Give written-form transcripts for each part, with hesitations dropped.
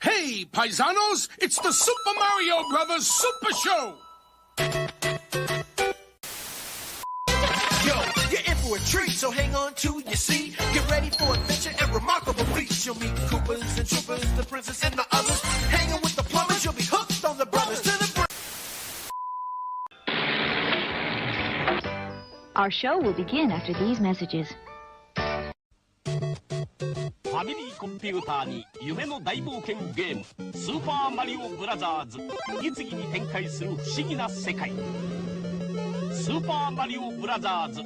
Hey, paisanos, it's the Super Mario Brothers Super Show! Yo, you're in for a treat, so hang on to your seat. Get ready for adventure and remarkable feats. You'll meet Koopas and Troopers, the princess and the others. Hanging with the plumbers, you'll be hooked on the brothers to the Our show will begin after these messages. ファミリーコンピューターに夢の大冒険ゲームスーパーマリオブラザーズ次々に展開する不思議な世界スーパーマリオブラザーズ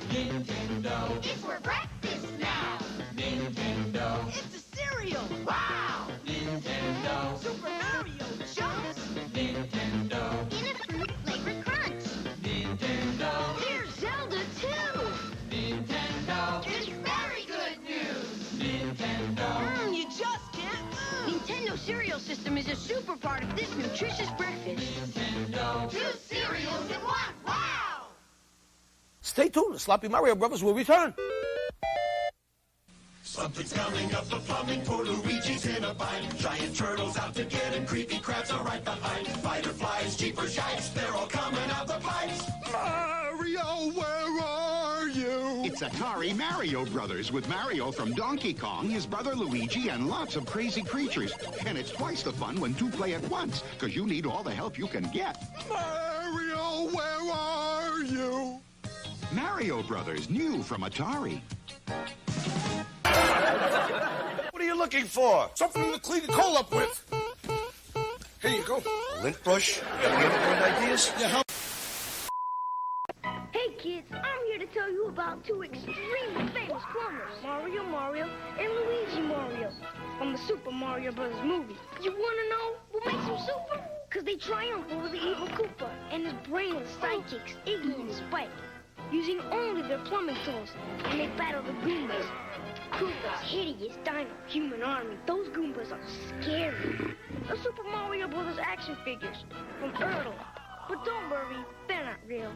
Nintendo. It's for breakfast now. Nintendo. It's a cereal. Wow. Nintendo. Super Mario Chunks. Nintendo. In a fruit-flavored crunch. Nintendo. Here's Zelda too. Nintendo. It's very good news. Nintendo. You just can't lose. Nintendo cereal system is a super part of this nutritious breakfast. Nintendo. 2 cereals in 1. Wow. Stay tuned, the Sloppy Mario Brothers will return. Something's coming up the plumbing for Luigi's in a bind. Giant turtles out to get him, creepy crabs are right behind. Fighter flies, jeepers, yikes, they're all coming out the pipes. Mario, where are you? It's Atari Mario Brothers with Mario from Donkey Kong, his brother Luigi, and lots of crazy creatures. And it's twice the fun when two play at once, because you need all the help you can get. Mario, where are you? Mario Brothers, new from Atari. What are you looking for? Something to clean the coal up with. Here you go. A lint brush? Got any other great ideas? Yeah, how... Hey kids, I'm here to tell you about 2 extremely famous plumbers, Mario and Luigi Mario, from the Super Mario Brothers movie. You wanna know what makes them super? Cause they triumph over the evil Koopa and his brainless sidekicks, Iggy and Spike, using only their plumbing tools, and they battle the Goombas. Koopa's hideous dino-human army. Those Goombas are scary. The Super Mario Brothers action figures from Ertl. But don't worry, they're not real.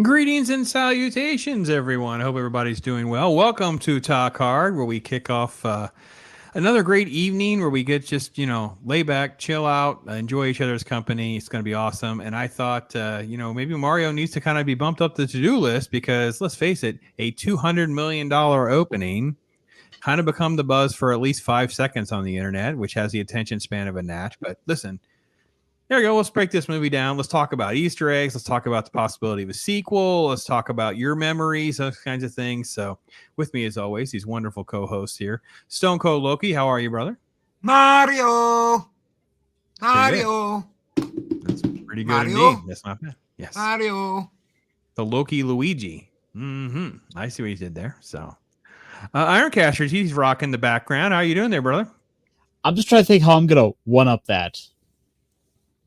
Greetings and salutations, everyone. I hope everybody's doing well. Welcome to Talk Hard, where we kick off another great evening where we get just, lay back, chill out, enjoy each other's company. It's going to be awesome. And I thought, maybe Mario needs to kind of be bumped up the to-do list because, let's face it, a $200 million opening kind of become the buzz for at least 5 seconds on the internet, which has the attention span of a gnat. But listen, there we go. Let's break this movie down. Let's talk about Easter eggs. Let's talk about the possibility of a sequel. Let's talk about your memories, those kinds of things. So with me, as always, these wonderful co-hosts here. Stone Cold Loki, how are you, brother? Mario. That's pretty good Mario? indeed. That's not bad. Yes. Mario. The Loki Luigi. I see what you did there. So Ironcaster, he's rocking the background. How are you doing there, brother? I'm just trying to think how I'm going to one-up that.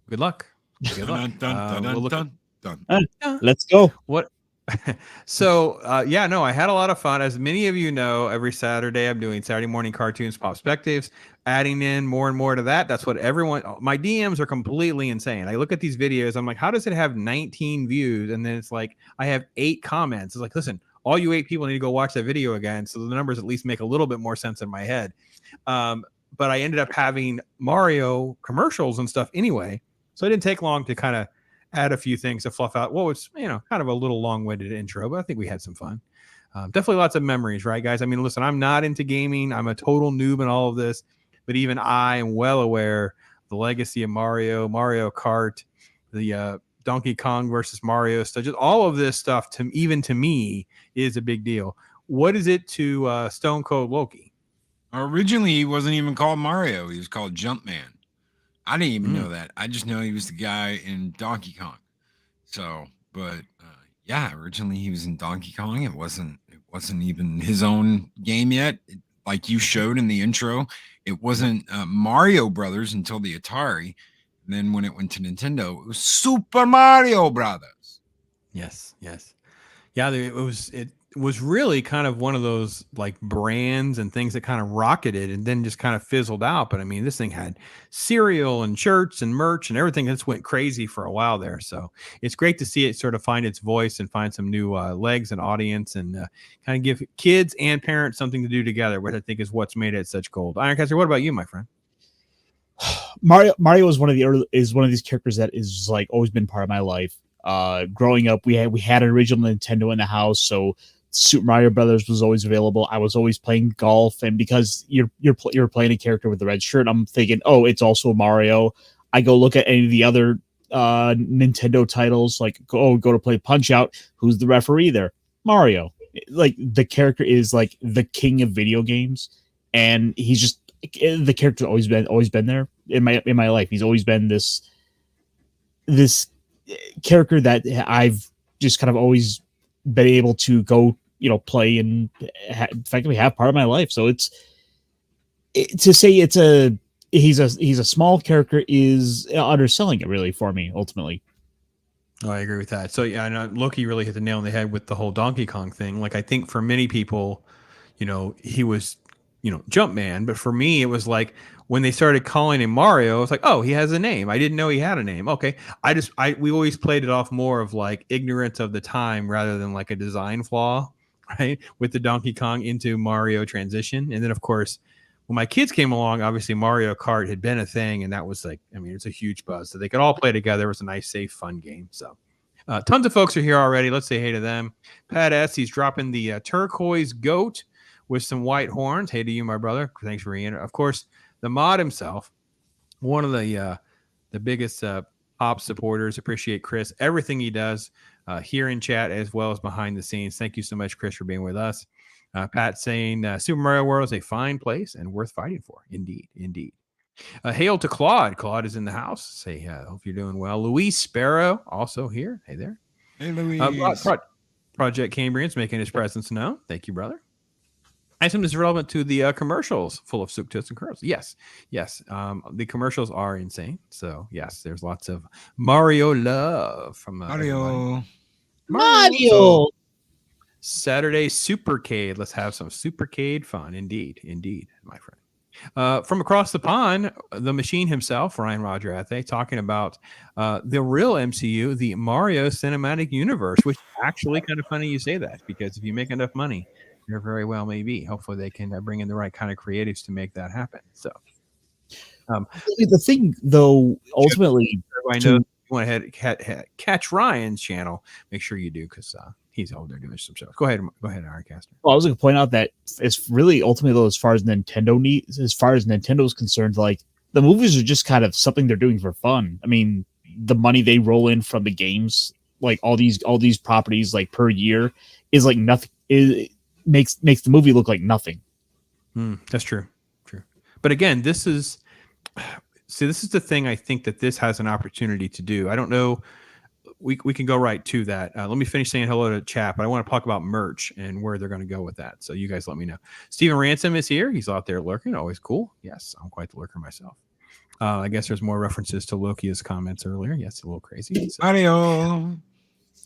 Good luck. Good luck. Let's go. What? So, I had a lot of fun. As many of you know, every Saturday I'm doing Saturday morning cartoons, perspectives, adding in more and more to that. That's what my DMs are completely insane. I look at these videos. I'm like, how does it have 19 views? And then it's like, I have 8 comments. It's like, listen, all you 8 people need to go watch that video again. So the numbers at least make a little bit more sense in my head. but I ended up having Mario commercials and stuff anyway. So it didn't take long to kind of add a few things to fluff out what was, kind of a little long-winded intro, but I think we had some fun. Definitely lots of memories, right, guys? I mean, listen, I'm not into gaming. I'm a total noob in all of this, but even I am well aware of the legacy of Mario Kart, the Donkey Kong versus Mario stuff, just all of this stuff even to me is a big deal. What is it to Stone Cold Loki? Originally, he wasn't even called Mario. He was called Jumpman. I didn't even know that. I just know he was the guy in Donkey Kong. So, but yeah, originally he was in Donkey Kong. It wasn't even his own game yet. Like you showed in the intro, it wasn't Mario Brothers until the Atari. And then when it went to Nintendo, it was Super Mario Brothers. Yes. Yeah, it was really kind of one of those like brands and things that kind of rocketed and then just kind of fizzled out. But I mean, this thing had cereal and shirts and merch and everything. That's went crazy for a while there. So it's great to see it sort of find its voice and find some new legs and audience and kind of give kids and parents something to do together, which I think is what's made it such gold. Ironcaster, what about you, my friend? Mario is one of these characters that is like always been part of my life. Growing up, we had an original Nintendo in the house, so Super Mario Brothers was always available. I was always playing golf, and because you're playing a character with the red shirt, I'm thinking, oh, it's also Mario. I go look at any of the other Nintendo titles, like go to play Punch Out. Who's the referee there? Mario. Like the character is like the king of video games, and he's just the character's always been there in my life. He's always been this character that I've just kind of always been able to go, play and effectively have part of my life. So to say he's a small character is underselling it really for me ultimately. Oh, I agree with that. So yeah, I know Loki really hit the nail on the head with the whole Donkey Kong thing. Like I think for many people, he was, Jumpman, but for me it was like when they started calling him Mario, it's like, oh, he has a name. I didn't know he had a name. Okay. We always played it off more of like ignorance of the time rather than like a design flaw, right? With the Donkey Kong into Mario transition. And then of course, when my kids came along, obviously Mario Kart had been a thing. And that was like, it's a huge buzz. So they could all play together. It was a nice, safe, fun game. So tons of folks are here already. Let's say hey to them. Pat S, he's dropping the turquoise goat with some white horns. Hey to you, my brother. Thanks for being here. Of course, the mod himself, one of the biggest op supporters. Appreciate Chris, everything he does here in chat as well as behind the scenes. Thank you so much, Chris, for being with us. Pat saying Super Mario World is a fine place and worth fighting for. Indeed. Hail to Claude. Claude is in the house. Say, hope you're doing well. Luis Sparrow also here. Hey there. Hey, Luis. Project Cambrian's making his presence known. Thank you, brother. I assume this is relevant to the commercials full of soup, toast, and curls. Yes. The commercials are insane. So, yes, there's lots of Mario love from Mario. Mario. Saturday Supercade. Let's have some Supercade fun. Indeed, my friend. From across the pond, the machine himself, Ryan Roger Athe, talking about the real MCU, the Mario Cinematic Universe, which is actually kind of funny you say that, because if you make enough money, there very well may be. Hopefully they can bring in the right kind of creatives to make that happen. So the thing, though, ultimately, I know you want to catch Ryan's channel. Make sure you do, because he's over there doing some stuff. Go ahead, Ironcaster. Well, I was going to point out that it's really ultimately, though, as far as Nintendo's concerned, like the movies are just kind of something they're doing for fun. I mean, the money they roll in from the games, like all these properties, like per year, is like nothing. Makes the movie look like nothing. That's true. But again, this is the thing I think that this has an opportunity to do. I don't know. We can go right to that. Let me finish saying hello to chat, but I want to talk about merch and where they're going to go with that. So you guys let me know. Steven Ransom is here. He's out there lurking. Always cool. Yes, I'm quite the lurker myself. I guess there's more references to Loki's comments earlier. Yes, a little crazy. So. Mario.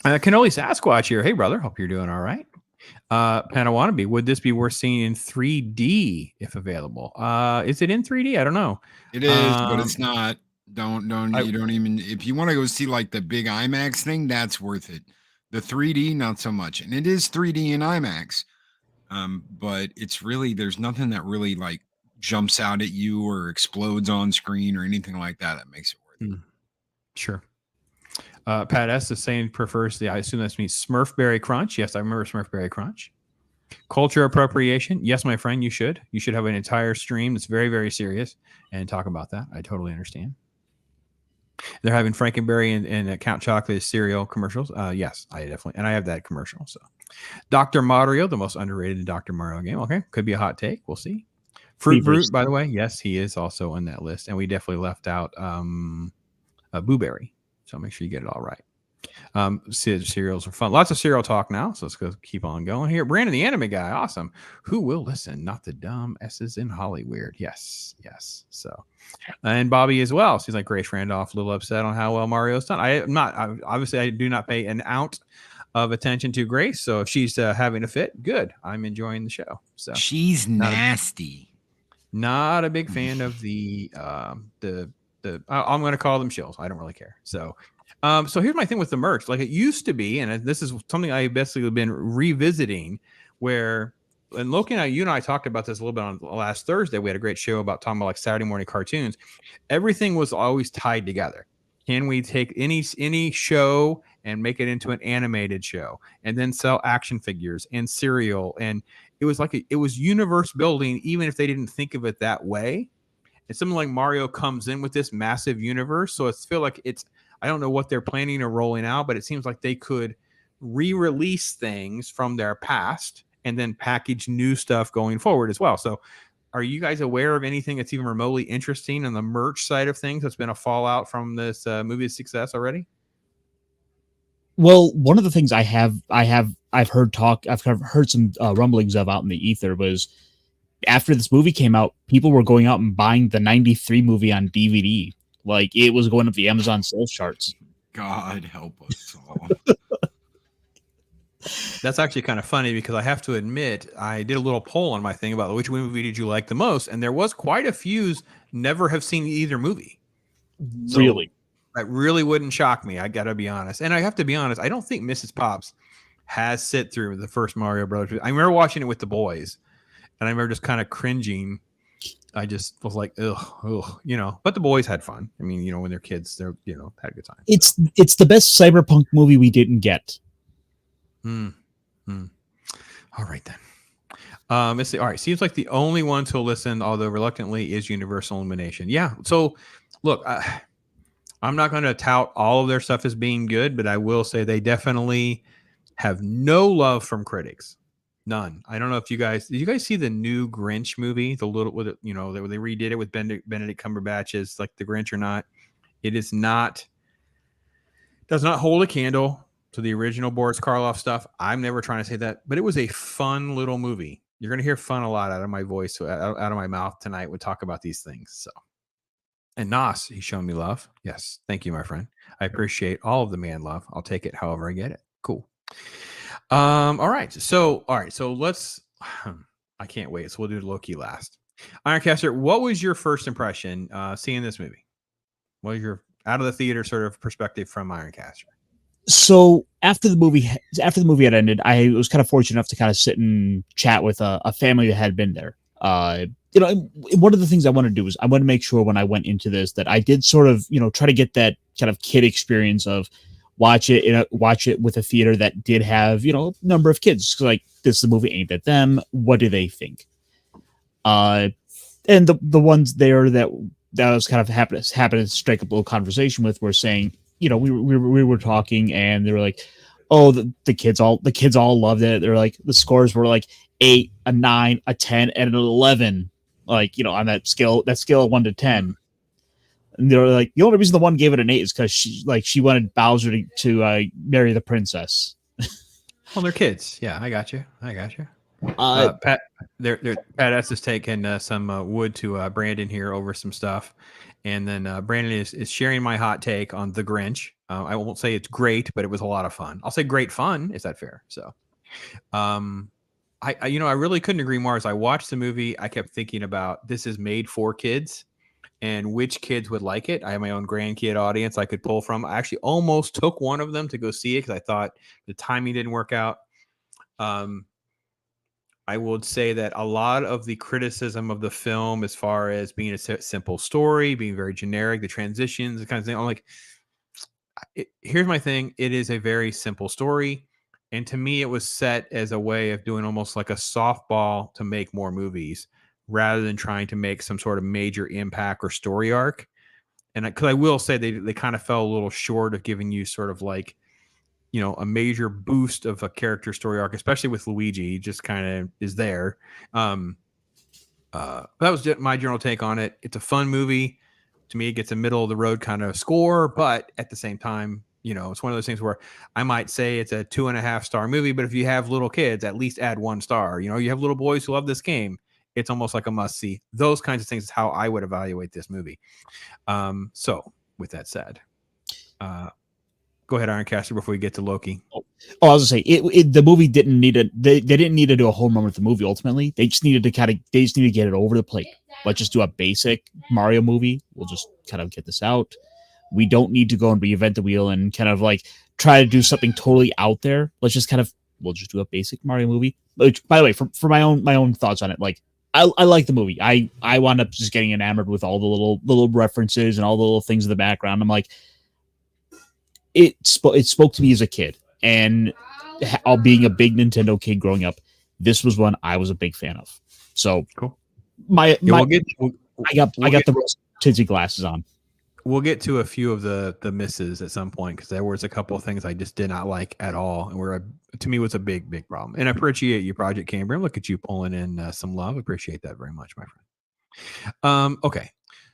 Cannoli Sasquatch here. Hey, brother. Hope you're doing all right. Panawannabe, would this be worth seeing in 3D if available? Is it in 3D? I don't know. It is, but it's not. You don't even, if you want to go see like the big IMAX thing, that's worth it. The 3D, not so much. And it is 3D in IMAX. But it's really, there's nothing that really like jumps out at you or explodes on screen or anything like that, that makes it worth it. Sure. Pat S is saying prefers I assume that's me, Smurfberry Crunch. Yes, I remember Smurfberry Crunch. Culture appropriation. Yes, my friend, you should. You should have an entire stream that's very, very serious and talk about that. I totally understand. They're having Frankenberry and Count Chocolate cereal commercials. Yes, I definitely, and I have that commercial. So, Dr. Mario, the most underrated Dr. Mario game. Okay, could be a hot take. We'll see. Fruit Brute, by the way, yes, he is also on that list, and we definitely left out Boo Berry. So make sure you get it all right. Cereals are fun. Lots of cereal talk now, so let's go keep on going here. Brandon, the anime guy, awesome. Who will listen? Not the dumb S's in Hollywood. Yes. So, and Bobby as well. Seems like Grace Randolph a little upset on how well Mario's done. Obviously I do not pay an ounce of attention to Grace. So if she's having a fit, good. I'm enjoying the show. So she's nasty. Not a big fan of the I'm going to call them shills. I don't really care. So here's my thing with the merch. Like it used to be, and this is something I've basically been revisiting, where, and Loki and you and I talked about this a little bit on last Thursday. We had a great show about talking about like Saturday morning cartoons. Everything was always tied together. Can we take any show and make it into an animated show and then sell action figures and cereal? And it was like it was universe building, even if they didn't think of it that way. And something like Mario comes in with this massive universe. So I feel like I don't know what they're planning or rolling out, but it seems like they could re-release things from their past and then package new stuff going forward as well. So are you guys aware of anything that's even remotely interesting on the merch side of things that's been a fallout from this movie's success already? Well, one of the things I've heard some rumblings of out in the ether was after this movie came out, people were going out and buying the 93 movie on DVD. Like it was going up the Amazon sales charts. God help us all. That's actually kind of funny because I have to admit, I did a little poll on my thing about which movie did you like the most, and there was quite a few never have seen either movie. So really? That really wouldn't shock me. I got to be honest. And I have to be honest, I don't think Mrs. Pops has sit through the first Mario Brothers. I remember watching it with the boys, and I remember just kind of cringing. I just was like, ugh, but the boys had fun. I mean, when they're kids, they're, had a good time. It's the best cyberpunk movie we didn't get. All right, then. Let's see. All right. Seems like the only one to listen, although reluctantly, is Universal Illumination. Yeah. So look, I'm not going to tout all of their stuff as being good, but I will say they definitely have no love from critics. None. I don't know if did you guys see the new Grinch movie? The little, with it, they redid it with Benedict Cumberbatch as like the Grinch or not. It is not, does not hold a candle to the original Boris Karloff stuff. I'm never trying to say that, but it was a fun little movie. You're going to hear fun a lot out of my voice, out of my mouth tonight. We talk about these things. So, and Nas, he's shown me love. Yes. Thank you, my friend. I appreciate all of the man love. I'll take it however I get it. Cool. All right. So let's, I can't wait. So we'll do Loki last. Ironcaster, what was your first impression seeing this movie? What was your out of the theater sort of perspective from Ironcaster? So after the movie had ended, I was kind of fortunate enough to kind of sit and chat with a family that had been there. One of the things I wanted to do was I wanted to make sure when I went into this that I did sort of, try to get that kind of kid experience of watch it with a theater that did have, a number of kids. Like, this is a movie aimed at them. What do they think? And the ones there that was kind of happened to strike up a little conversation with were saying, we were talking and they were like, oh, the kids all loved it. They're like, the scores were like 8, a 9, a 10, and an 11, like, on that scale of 1 to 10. And they were like, the only reason the one gave it an 8 is because she wanted Bowser to marry the princess. Well, they're kids. Yeah, I got you. Pat S is taking some wood to Brandon here over some stuff, and then Brandon is sharing my hot take on The Grinch. I won't say it's great, but it was a lot of fun. I'll say great fun. Is that fair? So, I really couldn't agree more. As I watched the movie, I kept thinking about this is made for kids. And which kids would like it. I have my own grandkid audience I could pull from. I actually almost took one of them to go see it because I thought the timing didn't work out. I I would say that a lot of the criticism of the film, as far as being a simple story, being very generic, the transitions, the kind of thing, I'm like, here's my thing. It is a very simple story. And to me, it was set as a way of doing almost like a softball to make more movies rather than trying to make some sort of major impact or story arc. And because I will say they kind of fell a little short of giving you sort of like, a major boost of a character story arc, especially with Luigi. He just kind of is there. That was my general take on it. It's a fun movie. To me, it gets a middle of the road kind of score, but at the same time, it's one of those things where I might say it's a 2.5 star movie, but if you have little kids, at least add 1 star. You have little boys who love this game. It's almost like a must see. Those kinds of things is how I would evaluate this movie. So with that said, go ahead, Ironcaster, before we get to Loki. I was gonna say the movie didn't need they didn't need to do a home run with the movie. Ultimately, they just needed to get it over the plate. Let's just do a basic Mario movie. We'll just kind of get this out. We don't need to go and reinvent the wheel and kind of like try to do something totally out there. We'll just do a basic Mario movie. Which, by the way, for my own thoughts on it, like I like the movie. I wound up just getting enamored with all the little references and all the little things in the background. I'm like, it spoke to me as a kid, and being a big Nintendo kid growing up, this was one I was a big fan of. So cool. I got the rose tinted glasses on. We'll get to a few of the misses at some point, because there was a couple of things I just did not like at all, and to me was a big problem. And I appreciate you, Project Cambrian. Look at you pulling in some love. Appreciate that very much, my friend. Okay.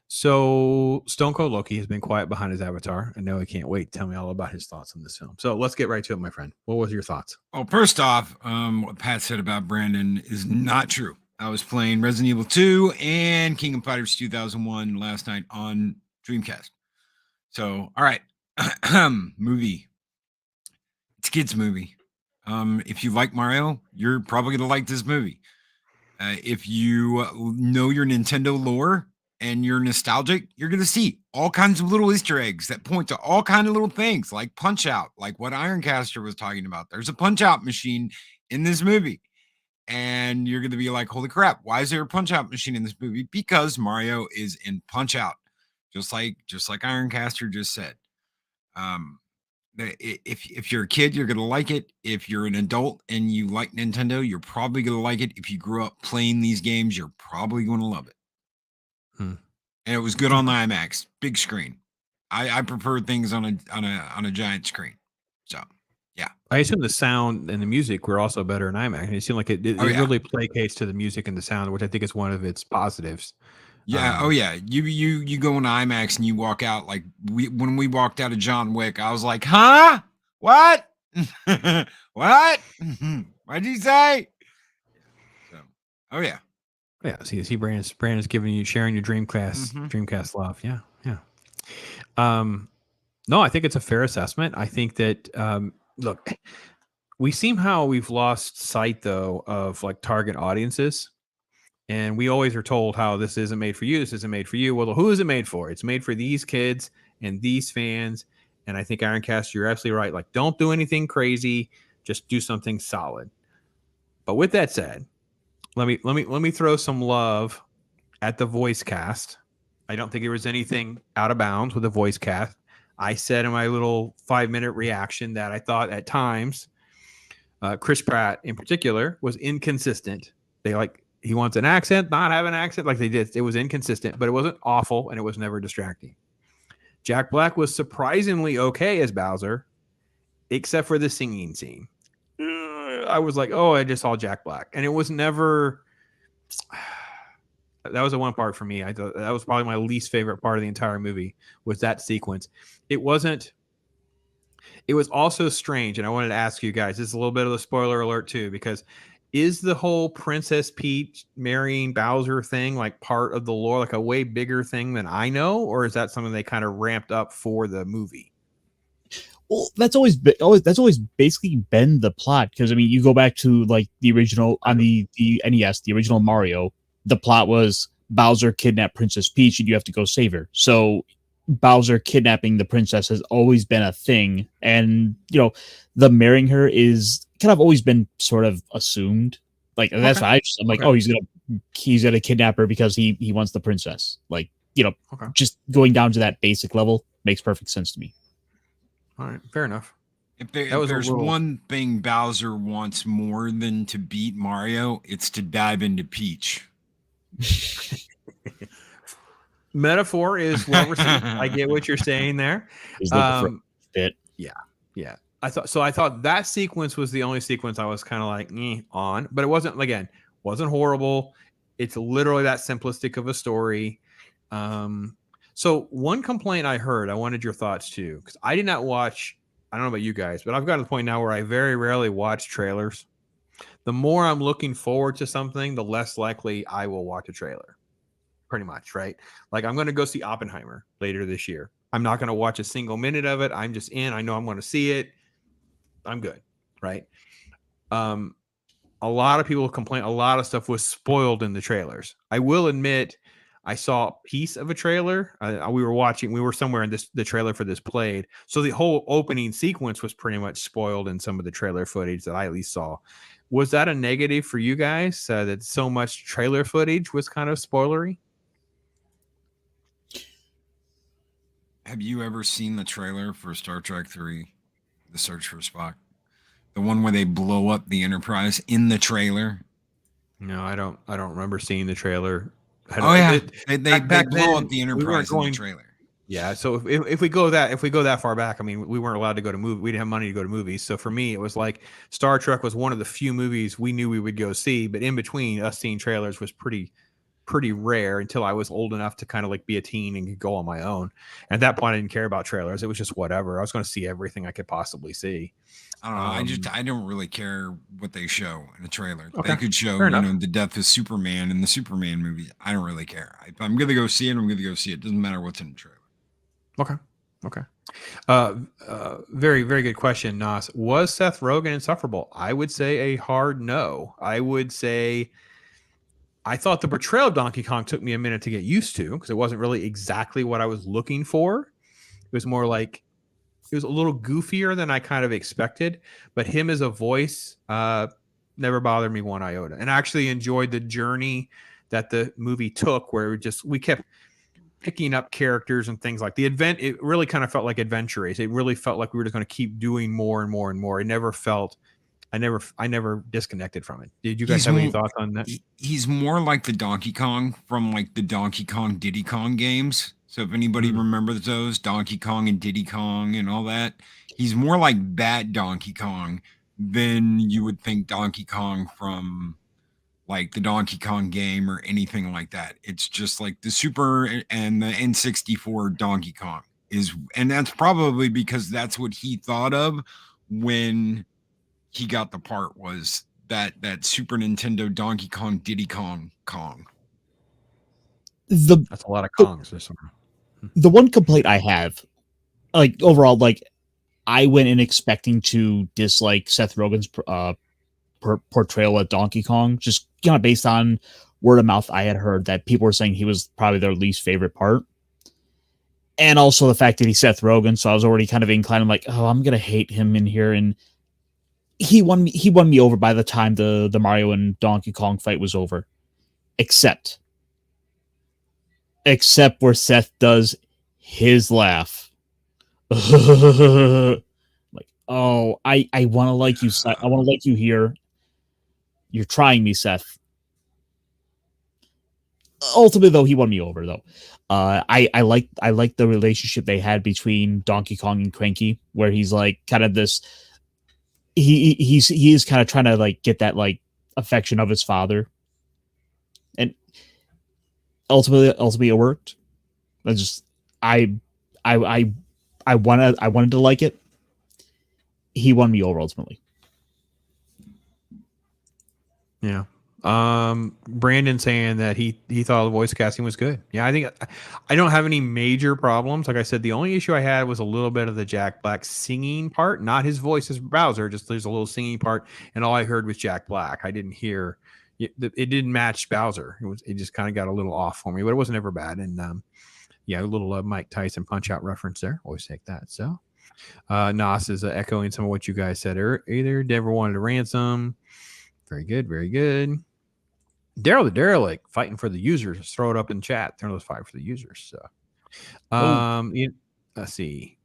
So Stone Cold Loki has been quiet behind his avatar. I know he can't wait to tell me all about his thoughts on this film. So let's get right to it, my friend. What was your thoughts? Oh, first off, what Pat said about Brandon is not true. I was playing Resident Evil 2 and King of Fighters 2001 last night on Dreamcast. So, all right. Movie. It's a kids' movie. If you like Mario, you're probably going to like this movie. If you know your Nintendo lore and you're nostalgic, you're going to see all kinds of little Easter eggs that point to all kinds of little things, like Punch-Out, like what Ironcaster was talking about. There's a Punch-Out machine in this movie. And you're going to be like, holy crap, why is there a Punch-Out machine in this movie? Because Mario is in Punch-Out, just like Ironcaster just said. If you're a kid, you're going to like it. If you're an adult and you like Nintendo, you're probably going to like it. If you grew up playing these games, you're probably going to love it. And it was good on the IMAX, big screen. I prefer things on a giant screen. So, yeah. I assume the sound and the music were also better in IMAX. And it seemed like it really placates to the music and the sound, which I think is one of its positives. Yeah. You go into IMAX and you walk out like when we walked out of John Wick, I was like, huh? What? What? What'd you say? So, oh yeah. Yeah. See, Brandon's sharing your Dreamcast love. Yeah. No, I think it's a fair assessment. I think that look, we've lost sight though of like target audiences. And we always are told how this isn't made for you. This isn't made for you. Well, who is it made for? It's made for these kids and these fans. And I think Ironcaster, you're absolutely right. Like, don't do anything crazy. Just do something solid. But with that said, let me throw some love at the voice cast. I don't think there was anything out of bounds with the voice cast. I said in my little 5-minute reaction that I thought at times Chris Pratt in particular was inconsistent. He wants an accent, not have an accent like they did. It was inconsistent, but it wasn't awful, and it was never distracting. Jack Black was surprisingly okay as Bowser, except for the singing scene. I was like, oh, I just saw Jack Black. And it was never... That was the one part for me. I thought that was probably my least favorite part of the entire movie, was that sequence. It was also strange, and I wanted to ask you guys, this is a little bit of a spoiler alert too, because is the whole Princess Peach marrying Bowser thing like part of the lore, like a way bigger thing than I know, or is that something they kind of ramped up for the movie? Well, that's always basically been the plot, because I mean, you go back to like the original on the NES, the original Mario. The plot was Bowser kidnapped Princess Peach, and you have to go save her. So Bowser kidnapping the princess has always been a thing, and the marrying her is kind of always been sort of assumed, Like that's Okay. why I'm like, Okay. oh, he's gonna kidnap her because he wants the princess. Like, Okay. just going down to that basic level makes perfect sense to me. All right. Fair enough. If That was a there's little one thing Bowser wants more than to beat Mario, it's to dive into Peach. metaphor is well received. I get what you're saying there. He's looking for a bit. Yeah. I thought that sequence was the only sequence I was kind of like on, but it wasn't wasn't horrible. It's literally that simplistic of a story. So one complaint I heard, I wanted your thoughts too, because I did not watch. I don't know about you guys, but I've gotten to the point now where I very rarely watch trailers. The more I'm looking forward to something, the less likely I will watch a trailer. Pretty much, right? Like I'm going to go see Oppenheimer later this year. I'm not going to watch a single minute of it. I'm just in. I know I'm going to see it. I'm good, right? A lot of people complain. A lot of stuff was spoiled in the trailers. I will admit, I saw a piece of a trailer. We were somewhere in the trailer for this played. So the whole opening sequence was pretty much spoiled in some of the trailer footage that I at least saw. Was that a negative for you guys that so much trailer footage was kind of spoilery? Have you ever seen the trailer for Star Trek 3, The Search for Spock? The one where they blow up the Enterprise in the trailer? No, I don't remember seeing the trailer. Oh yeah, they back blow then, up the we weren't Enterprise in going. the trailer. Yeah, so if we go that far back, I mean, we weren't allowed to go to movie. We didn't have money to go to movies. So for me, it was like Star Trek was one of the few movies we knew we would go see. But in between, us seeing trailers was pretty rare until I was old enough to kind of like be a teen and go on my own. At that point, I didn't care about trailers. It was just whatever. I was going to see everything I could possibly see. I don't know. I don't really care what they show in a trailer. Okay. They could show, Fair enough. the death of Superman in the Superman movie. I don't really care. If I'm going to go see it, I'm going to go see it. Doesn't matter what's in the trailer. Okay. Very, very good question, Nas. Was Seth Rogen insufferable? I would say a hard no. I would say I thought the portrayal of Donkey Kong took me a minute to get used to because it wasn't really exactly what I was looking for. It was more like it was a little goofier than I kind of expected, but him as a voice never bothered me one iota. And I actually enjoyed the journey that the movie took where we kept picking up characters and things like the event. It really kind of felt like Adventure Race. It really felt like we were just going to keep doing more and more and more. It never felt, I never disconnected from it. Did you guys have any thoughts on that? He's more like the Donkey Kong from like the Donkey Kong Diddy Kong games. So if anybody remembers those, Donkey Kong and Diddy Kong and all that, he's more like that Donkey Kong than you would think Donkey Kong from like the Donkey Kong game or anything like that. It's just like the Super and the N64 Donkey Kong and that's probably because that's what he thought of when he got the part was that Super Nintendo Donkey Kong Diddy Kong. That's a lot of Kongs. The one complaint I have, like overall, like I went in expecting to dislike Seth Rogen's portrayal of Donkey Kong, just based on word of mouth I had heard that people were saying he was probably their least favorite part. And also the fact that he's Seth Rogen, so I was already kind of inclined. I'm like, oh, I'm gonna hate him in here, and he won me over by the time the Mario and Donkey Kong fight was over. Except where Seth does his laugh. Like, oh, I want to like you, Seth. I want to like you here. You're trying me, Seth. Ultimately, though, he won me over. Though, I like the relationship they had between Donkey Kong and Cranky, where he's like kind of this. He is kind of trying to like get that like affection of his father, and ultimately it worked. I wanted to like it. He won me over ultimately. Yeah. Brandon saying that he thought the voice casting was good. Yeah, I think I don't have any major problems. Like I said, the only issue I had was a little bit of the Jack Black singing part, not his voice as Bowser, just there's a little singing part, and all I heard was Jack Black. I didn't hear it didn't match Bowser. It just kind of got a little off for me, but it wasn't ever bad. And yeah, a little Mike Tyson punch out reference there. Always take that. So Nas is echoing some of what you guys said either. Denver wanted a ransom. Very good. Very good. Daryl the Derelict fighting for the users. Just throw it up in chat. Throw those fight for the users. So, let's see.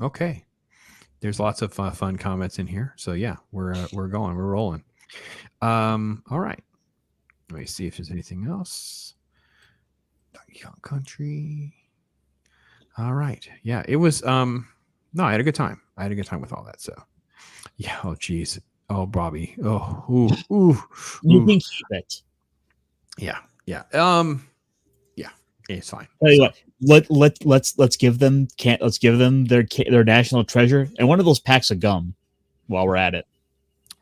Okay. There's lots of fun comments in here. So yeah, we're rolling. All right. Let me see if there's anything else. Donkey Kong Country. All right. Yeah, it was no, I had a good time. I had a good time with all that. So yeah, oh geez. Oh, Bobby. Oh, ooh. You can keep it. Yeah. Yeah. Yeah, it's fine. Tell you what, let's give them their national treasure and one of those packs of gum while we're at it.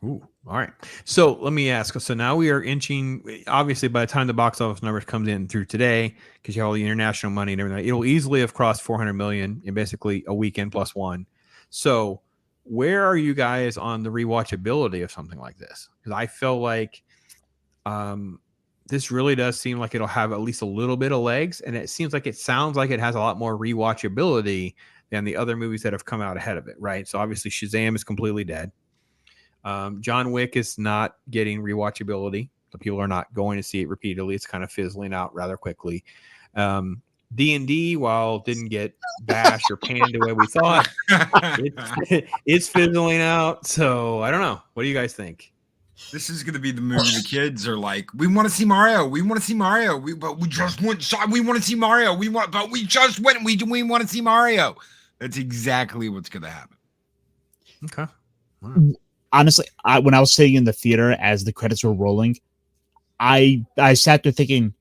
Ooh, all right. So let me ask. So now we are inching. Obviously, by the time the box office numbers comes in through today, because you have all the international money and everything, it'll easily have crossed 400 million in basically a weekend plus one. So where are you guys on the rewatchability of something like this? Because I feel like this really does seem like it'll have at least a little bit of legs, and it sounds like it has a lot more rewatchability than the other movies that have come out ahead of it, right? So obviously Shazam is completely dead. John Wick is not getting rewatchability. The people are not going to see it repeatedly. It's kind of fizzling out rather quickly. D&D, while didn't get bashed or panned the way we thought, it's fizzling out. So I don't know. What do you guys think? This is going to be the movie the kids are like, we want to see Mario. We want to see Mario. We want to see Mario. We want to see Mario. That's exactly what's going to happen. Okay. Honestly, when I was sitting in the theater as the credits were rolling, I sat there thinking,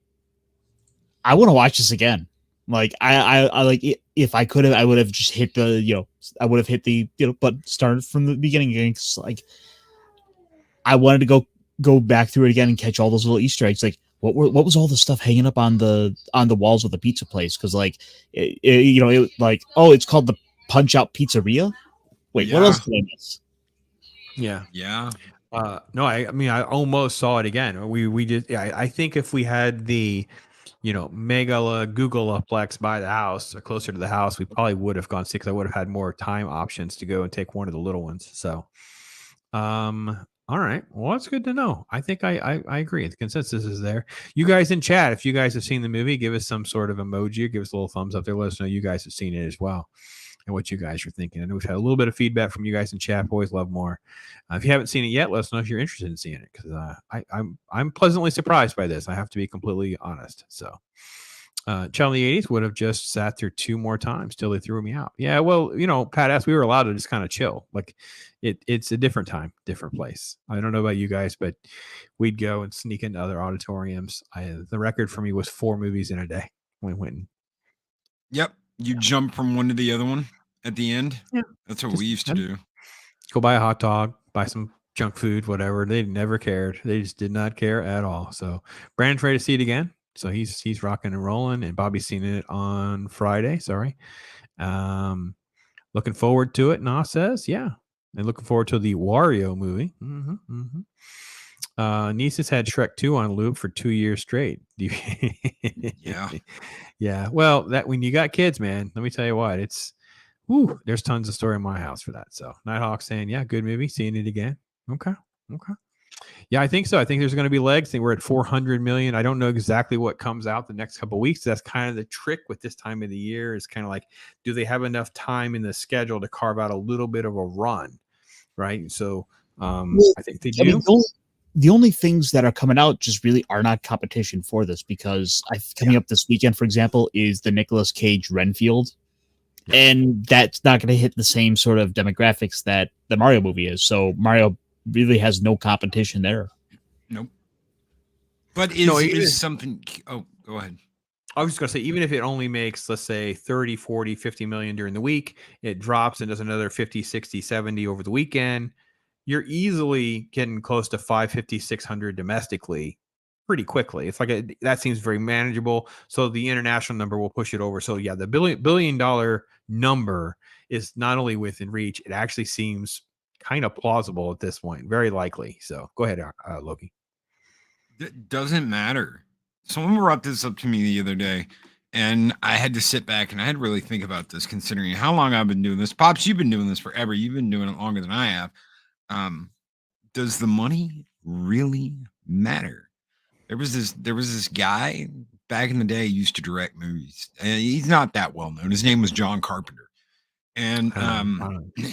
I want to watch this again. Like I like if I could have, I would have just hit the but started from the beginning again. Cause like I wanted to go back through it again and catch all those little Easter eggs. Like what was all the stuff hanging up on the walls of the pizza place? Because like it's called the Punch Out Pizzeria. Wait, what else did I miss? Yeah. No, I mean, I almost saw it again. We did. I think if we had the, Megala Googleplex by the house or closer to the house, we probably would have gone 6. I would have had more time options to go and take one of the little ones. So, all right. Well, that's good to know. I think I agree. The consensus is there. You guys in chat, if you guys have seen the movie, give us some sort of emoji or give us a little thumbs up there. Let us know you guys have seen it as well and what you guys are thinking. I know we've had a little bit of feedback from you guys in chat. Always love more. If you haven't seen it yet, let us know if you're interested in seeing it, because I'm pleasantly surprised by this. I have to be completely honest. So, Child in the 80s would have just sat there 2 more times till they threw me out. Yeah, well, Pat asked, we were allowed to just kind of chill. Like it's a different time, different place. I don't know about you guys, but we'd go and sneak into other auditoriums. The record for me was 4 movies in a day. We went. Yep. You jump from one to the other one at the end. Yeah. That's what we used to do. Go buy a hot dog, buy some junk food, whatever. They never cared. They just did not care at all. So Brandon's ready to see it again. So he's rocking and rolling, and Bobby's seen it on Friday. Sorry. Looking forward to it. Na says, yeah. And looking forward to the Wario movie. Nieces had Shrek 2 on loop for 2 years straight. Yeah. Yeah. Well, that when you got kids, man, let me tell you what, there's tons of story in my house for that. So Nighthawk saying, yeah, good movie. Seeing it again. Okay. Yeah, I think so. I think there's going to be legs. I think we're at 400 million. I don't know exactly what comes out the next couple of weeks. That's kind of the trick with this time of the year, is kind of like, do they have enough time in the schedule to carve out a little bit of a run? Right. So I think they do. The only things that are coming out just really are not competition for this, because coming up this weekend, for example, is the Nicolas Cage Renfield. Yeah. And that's not going to hit the same sort of demographics that the Mario movie is. So Mario really has no competition there. Nope. But is something... Oh, go ahead. I was just going to say, even if it only makes, let's say, 30, 40, 50 million during the week, it drops and does another 50, 60, 70 over the weekend, you're easily getting close to 550, 600 domestically pretty quickly. It's like that seems very manageable. So the international number will push it over. So yeah, the billion dollar number is not only within reach, it actually seems kind of plausible at this point. Very likely. So go ahead, Loki. It doesn't matter. Someone brought this up to me the other day. And I had to sit back and I had to really think about this, considering how long I've been doing this. Pops, you've been doing this forever. You've been doing it longer than I have. Does the money really matter? There was this guy back in the day who used to direct movies. And he's not that well known. His name was John Carpenter. And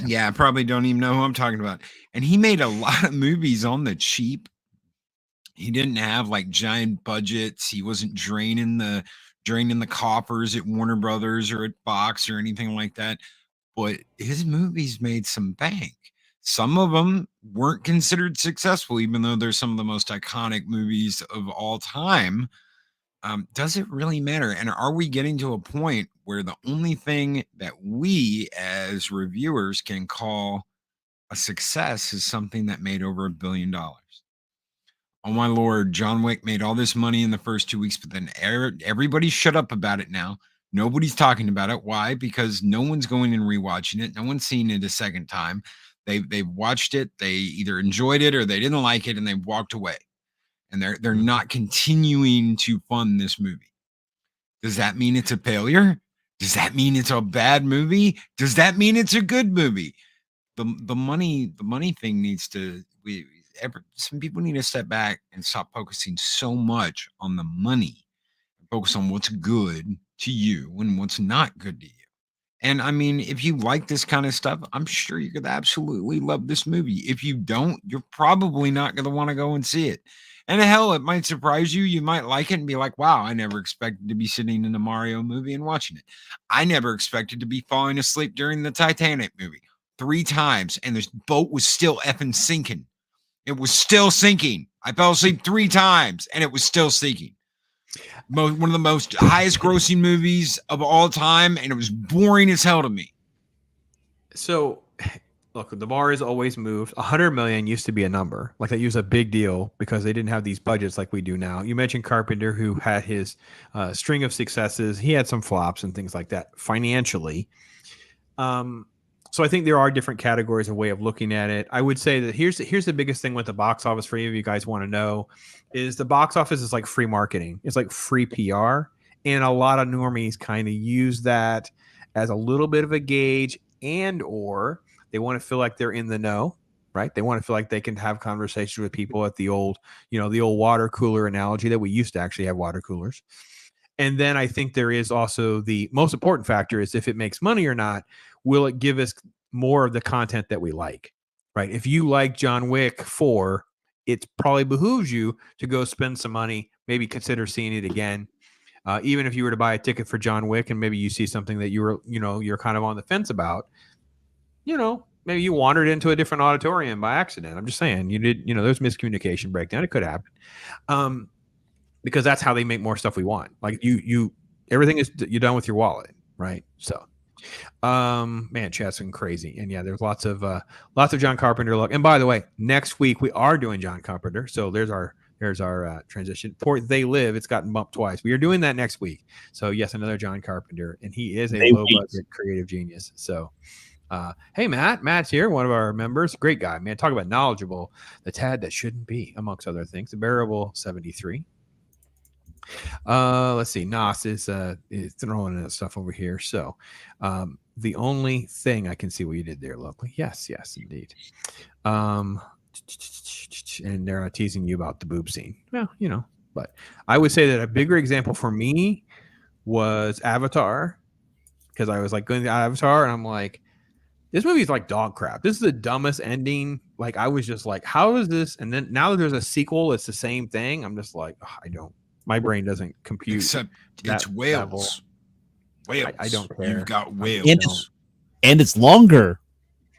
yeah, I probably don't even know who I'm talking about. And he made a lot of movies on the cheap. He didn't have like giant budgets. He wasn't draining the coffers at Warner Brothers or at Fox or anything like that. But his movies made some bank. Some of them weren't considered successful, even though they're some of the most iconic movies of all time. Does it really matter? And are we getting to a point where the only thing that we as reviewers can call a success is something that made over $1 billion? Oh my Lord, John Wick made all this money in the first 2 weeks, but then everybody shut up about it now. Nobody's talking about it. Why? Because no one's going and rewatching it. No one's seen it a second time. They've watched it. They either enjoyed it or they didn't like it and they walked away. And they're not continuing to fund this movie. Does that mean it's a failure? Does that mean it's a bad movie? Does that mean it's a good movie? The money thing needs to some people need to step back and stop focusing so much on the money. Focus on what's good to you and what's not good to you. And I mean, if you like this kind of stuff, I'm sure you could absolutely love this movie. If you don't, you're probably not going to want to go and see it. And hell, it might surprise you. You might like it and be like, wow, I never expected to be sitting in a Mario movie and watching it. I never expected to be falling asleep during the Titanic movie 3 times, and the boat was still effing sinking. It was still sinking. I fell asleep 3 times, and it was still sinking. One of the most highest grossing movies of all time, and it was boring as hell to me. So, look, the bar is always moved. 100 million used to be a number. Like, that was a big deal because they didn't have these budgets like we do now. You mentioned Carpenter, who had his string of successes. He had some flops and things like that financially. So I think there are different categories of way of looking at it. I would say that here's the biggest thing with the box office for you guys want to know is the box office is like free marketing. It's like free PR. And a lot of normies kind of use that as a little bit of a gauge, and or they want to feel like they're in the know, right? They want to feel like they can have conversations with people at the old water cooler analogy that we used to actually have water coolers. And then I think there is also the most important factor is if it makes money or not, will it give us more of the content that we like, right? If you like John Wick 4, it probably behooves you to go spend some money, maybe consider seeing it again. Even if you were to buy a ticket for John Wick and maybe you see something that you're kind of on the fence about, maybe you wandered into a different auditorium by accident. I'm just saying there's miscommunication breakdown. It could happen. Because that's how they make more stuff we want. Like everything is you're done with your wallet, right? So, man, chat's been crazy, and yeah, there's lots of John Carpenter look. And by the way, next week we are doing John Carpenter, so there's our transition. For They Live, it's gotten bumped twice. We are doing that next week. So yes, another John Carpenter, and he is a low budget creative genius. So. Hey, Matt's here, one of our members. Great guy, man. Talk about knowledgeable. The Tad that shouldn't be, amongst other things. The Bearable 73. Let's see. Nas is throwing in stuff over here. So, the only thing I can see what you did there, Lovely. Yes, indeed. And they're teasing you about the boob scene. Well, but I would say that a bigger example for me was Avatar, because I was like going to Avatar and I'm like, this movie is like dog crap. This is the dumbest ending. Like, I was just like, how is this? And then now that there's a sequel, it's the same thing. I'm just like, my brain doesn't compute. Except it's whales. Level. Whales. I don't care. You've got whales. And it's longer.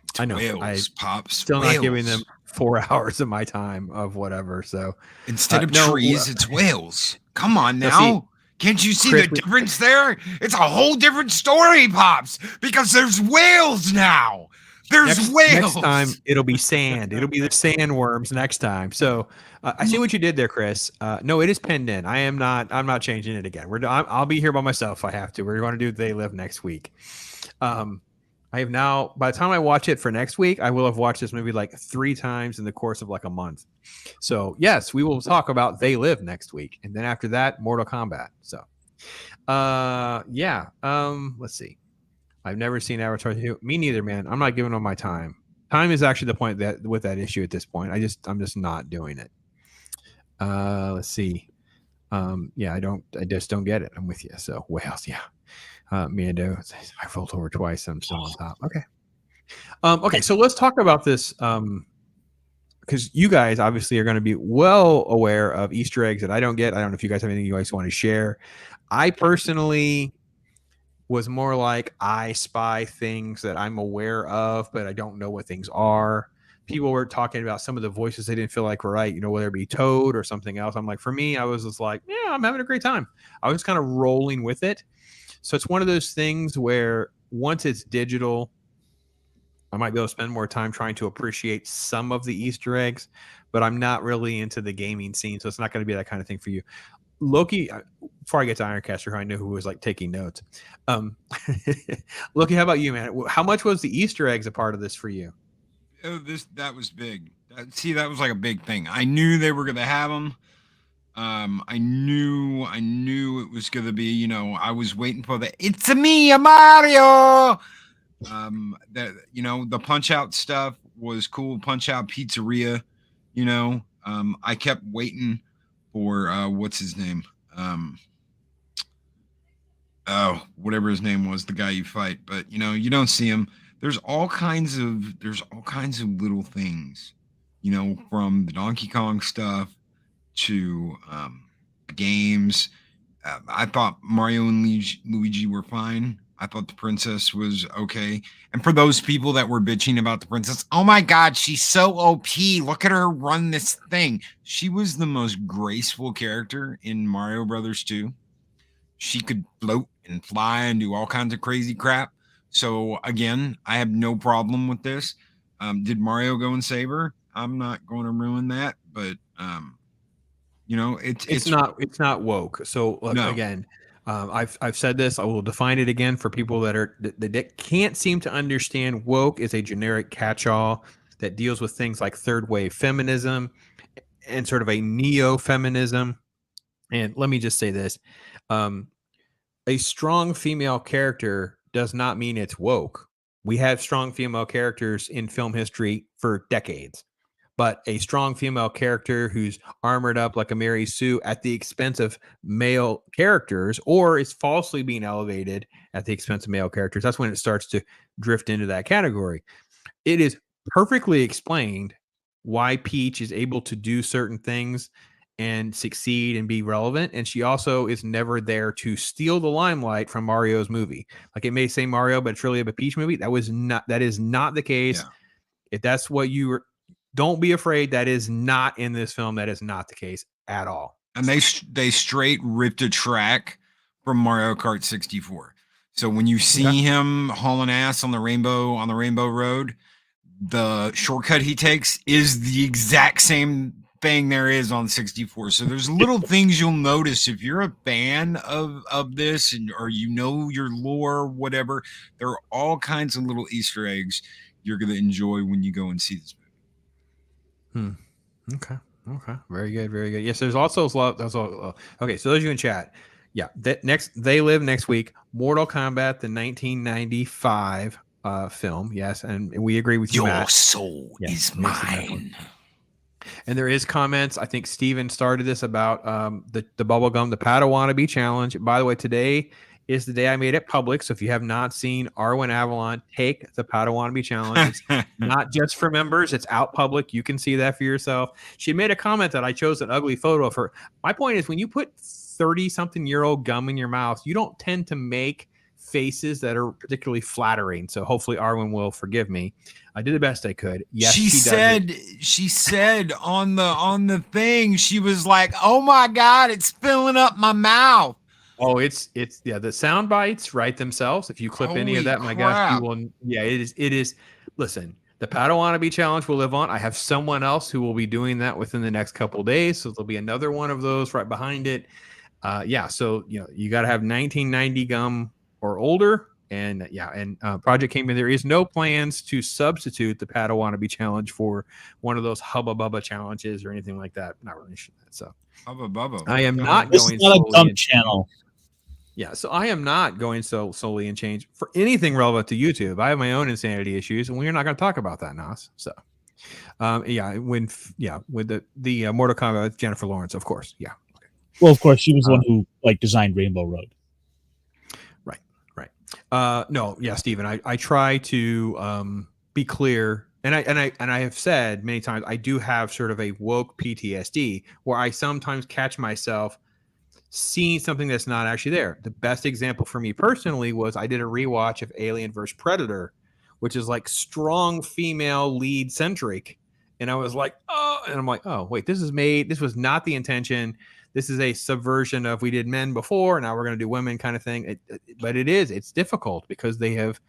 It's I know. Whales, Pops. Still whales. not giving them 4 hours of my time of whatever. So instead of trees, it's whales. Come on now. Can't you see the difference there? It's a whole different story, Pops, because there's whales now. There's whales. Next time it'll be sand. It'll be the sandworms next time. So I see what you did there, Chris. No, it is penned in. I'm not changing it again. I'll be here by myself if I have to. We're going to do They Live next week. I have now, by the time I watch it for next week, I will have watched this movie like 3 times in the course of like a month. So yes, we will talk about They Live next week. And then after that, Mortal Kombat. So Yeah. Let's see. I've never seen Avatar 2. Me neither, man. I'm not giving them my time. Time is actually the point that with that issue at this point. I'm just not doing it. Let's see. Yeah, I just don't get it. I'm with you. So Wales, yeah. Mando, I rolled over twice. I'm still on top. Okay. Okay, so let's talk about this. Because you guys obviously are going to be well aware of Easter eggs that I don't get. I don't know if you guys have anything you guys want to share. I personally was more like I spy things that I'm aware of, but I don't know what things are. People were talking about some of the voices they didn't feel like were right, whether it be Toad or something else. I'm like, for me, I was just like, yeah, I'm having a great time. I was kind of rolling with it. So it's one of those things where once it's digital, I might be able to spend more time trying to appreciate some of the Easter eggs, but I'm not really into the gaming scene, so it's not going to be that kind of thing for you. Loki, before I get to Ironcaster, who I knew who was like taking notes. Loki, how about you, man? How much was the Easter eggs a part of this for you? Oh, that was big. That was like a big thing. I knew they were going to have them. I knew it was going to be, I was waiting for it's me, Mario. That, the Punch Out stuff was cool. Punch Out Pizzeria, I kept waiting for, what's his name? Whatever his name was, the guy you fight, but you don't see him. There's all kinds of little things, from the Donkey Kong stuff to games. I thought Mario and Luigi were fine. I thought the princess was okay. And for those people that were bitching about the princess, oh my God, she's so OP. Look at her run this thing. She was the most graceful character in Mario Brothers 2. She could float and fly and do all kinds of crazy crap. So again, I have no problem with this. Did Mario go and save her? I'm not going to ruin that, but it's not woke. So look, no. Again, I've said this. I will define it again for people that can't seem to understand. Woke is a generic catch-all that deals with things like third wave feminism and sort of a neo-feminism. And let me just say this: a strong female character does not mean it's woke. We have strong female characters in film history for decades. But a strong female character who's armored up like a Mary Sue at the expense of male characters, or is falsely being elevated at the expense of male characters, that's when it starts to drift into that category. It is perfectly explained why Peach is able to do certain things and succeed and be relevant. And she also is never there to steal the limelight from Mario's movie. Like, it may say Mario, but it's really a Peach movie. That is not the case. Yeah. If that's what you were, don't be afraid. That is not in this film. That is not the case at all. And they straight ripped a track from Mario Kart 64. So when you see him hauling ass on the Rainbow Road, the shortcut he takes is the exact same thing there is on 64. So there's little things you'll notice if you're a fan of this, or your lore, whatever. There are all kinds of little Easter eggs you're going to enjoy when you go and see this movie. Okay. Very good. Yes, there's also a lot. Okay, so those of you in chat, yeah. They Live next week. Mortal Kombat, the 1995 film. Yes, and we agree with you, Your Matt. soul is mine. And there is comments. I think Steven started this about the bubblegum, the Padawannabe challenge. By the way, today is the day I made it public. So if you have not seen Arwen Avalon take the Padawannabe challenge, it's not just for members. It's out public. You can see that for yourself. She made a comment that I chose an ugly photo of her. My point is, when you put 30-something-year-old gum in your mouth, you don't tend to make faces that are particularly flattering. So hopefully Arwen will forgive me. I did the best I could. Yes, she said on the thing, she was like, "Oh my God, it's filling up my mouth." Oh, it's the sound bites write themselves. If you clip any of that, my gosh, you will. Yeah, it is. Listen, the Padawannabe challenge will live on. I have someone else who will be doing that within the next couple of days, so there'll be another one of those right behind it. So you got to have 1990 gum or older, and Project Kingpin. There is no plans to substitute the Padawannabe challenge for one of those Hubba Bubba challenges or anything like that. Not really sure that. So Hubba Bubba. I am not This going. is not a dumb channel. Yeah, so I am not going so solely and change for anything relevant to YouTube. I have my own insanity issues, and we're not going to talk about that, Nas. So, with the Mortal Kombat with Jennifer Lawrence, of course. Yeah. Okay. Well, of course, she was the one who like designed Rainbow Road. Right. No, yeah, Steven, I try to be clear, and I have said many times I do have sort of a woke PTSD where I sometimes catch myself seeing something that's not actually there. The best example for me personally was I did a rewatch of Alien vs Predator, which is like strong female lead centric, and I was like, oh, and I'm like, oh wait, this was not the intention. This is a subversion of we did men before, now we're going to do women kind of thing. But it's difficult because they have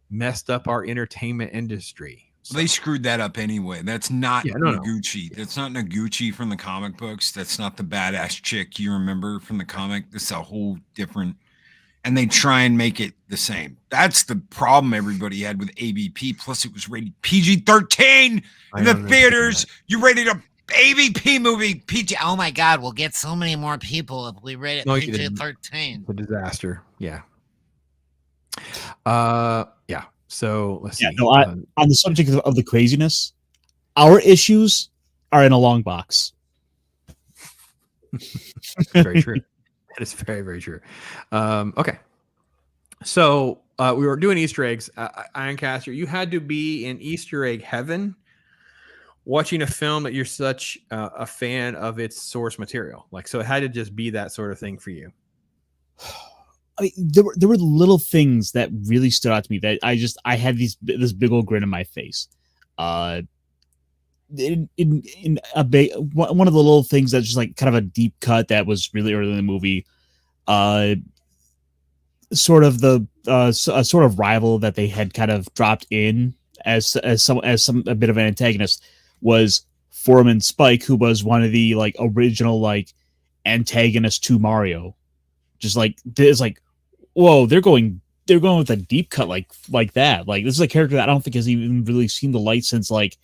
messed up our entertainment industry. So. They screwed that up anyway. That's not Noguchi. No. That's not Noguchi from the comic books. That's not the badass chick you remember from the comic. This is a whole different, and they try and make it the same. That's the problem everybody had with ABP. Plus, it was rated PG-13 in the theaters. You rated a ABP movie PG. Oh my God, we'll get so many more people if we rate it PG-13. The disaster. Yeah. Yeah. So let's see. No, on the subject of the craziness, our issues are in a long box. Very true. That is very, very true. Okay. So we were doing Easter eggs. Ironcaster, you had to be in Easter egg heaven watching a film that you're such a fan of its source material. Like, so it had to just be that sort of thing for you. I mean, there were little things that really stood out to me that I had this big old grin on my face. In one of the little things that's just like kind of a deep cut that was really early in the movie, sort of a sort of rival that they had kind of dropped in as a bit of an antagonist was Foreman Spike, who was one of the like original like antagonists to Mario. Just like there's like, whoa, they're going with a deep cut like that. Like this is a character that I don't think has even really seen the light since like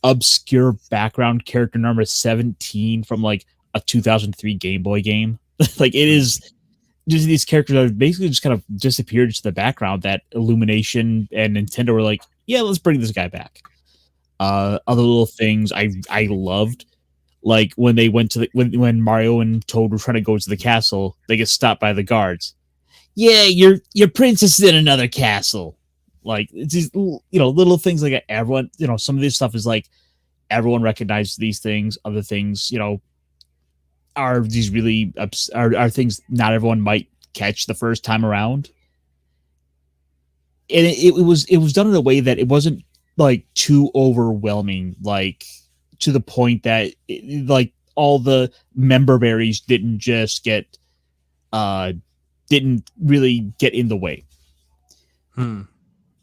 obscure background character number 17 from like a 2003 Game Boy game. Like it is just these characters that have basically just kind of disappeared into the background that Illumination and Nintendo were like, yeah, let's bring this guy back. Other little things I loved, like when they went to when Mario and Toad were trying to go to the castle, they get stopped by the guards. Yeah, your princess is in another castle. Like it's these little things like that. Everyone, some of this stuff is like everyone recognizes these things. Other things, are these really are things not everyone might catch the first time around. And it was done in a way that it wasn't like too overwhelming, like to the point that like all the member berries didn't really get in the way.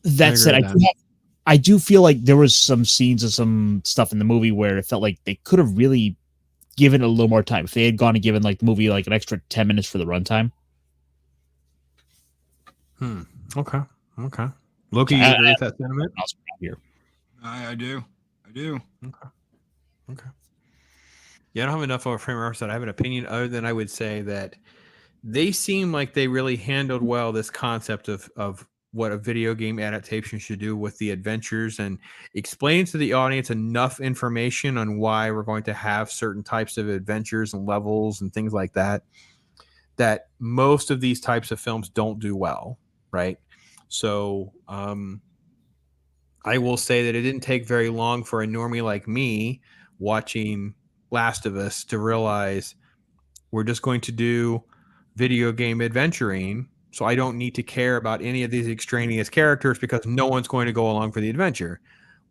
That said, I do feel like there was some scenes and some stuff in the movie where it felt like they could have really given it a little more time. If they had gone and given like the movie like an extra 10 minutes for the runtime. Okay. Loki, you agree with that sentiment? Here. I do. Okay. Yeah, I don't have enough of a frame of reference that I have an opinion other than I would say that they seem like they really handled well this concept of what a video game adaptation should do with the adventures and explain to the audience enough information on why we're going to have certain types of adventures and levels and things like that most of these types of films don't do well, right? So I will say that it didn't take very long for a normie like me watching Last of Us to realize we're just going to do video game adventuring, so I don't need to care about any of these extraneous characters because no one's going to go along for the adventure.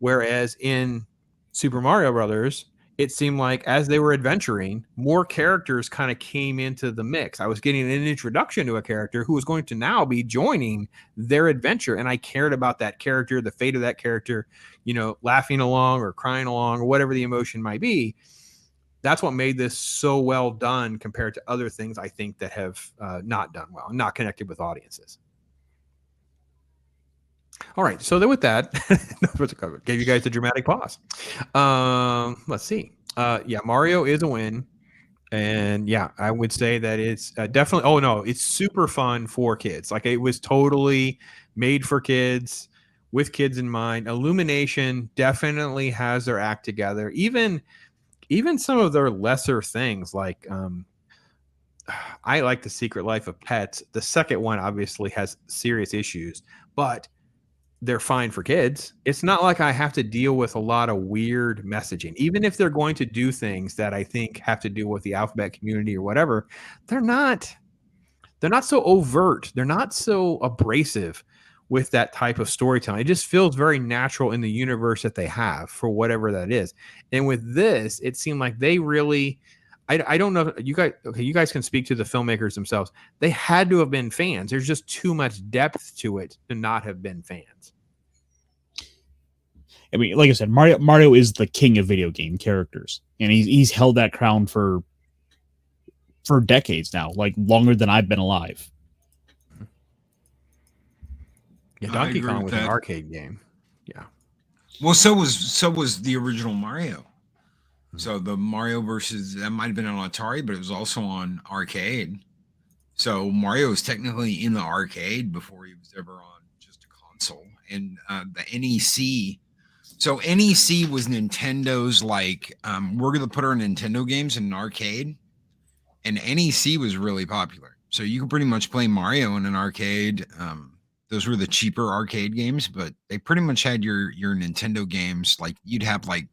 Whereas in Super Mario Brothers, it seemed like as they were adventuring, more characters kind of came into the mix. I was getting an introduction to a character who was going to now be joining their adventure, and I cared about that character, the fate of that character, laughing along or crying along or whatever the emotion might be. That's what made this so well done compared to other things I think that have not done well, not connected with audiences. All right, so then with that, gave you guys a dramatic pause. Let's see. Yeah, Mario is a win. And yeah, I would say that it's definitely. Oh no, it's super fun for kids. Like it was totally made for kids with kids in mind. Illumination definitely has their act together. Even some of their lesser things like I like The Secret Life of Pets. The second one obviously has serious issues, but they're fine for kids. It's not like I have to deal with a lot of weird messaging. Even if they're going to do things that I think have to do with the alphabet community or whatever, they're not so overt. They're not so abrasive with that type of storytelling. It just feels very natural in the universe that they have for whatever that is. And with this, it seemed like they really I don't know. You guys, okay, you guys can speak to the filmmakers themselves. They had to have been fans. There's just too much depth to it to not have been fans. I mean, like I said, Mario is the king of video game characters, and he's held that crown for decades now, like longer than I've been alive. Yeah, Donkey Kong was an arcade game. Yeah. Well, so was the original Mario. So the Mario versus that might have been on Atari, but it was also on arcade. So Mario was technically in the arcade before he was ever on just a console. And the NEC. So NEC was Nintendo's like we're gonna put our Nintendo games in an arcade, and NEC was really popular. So you could pretty much play Mario in an arcade. Those were the cheaper arcade games, but they pretty much had your Nintendo games. Like you'd have like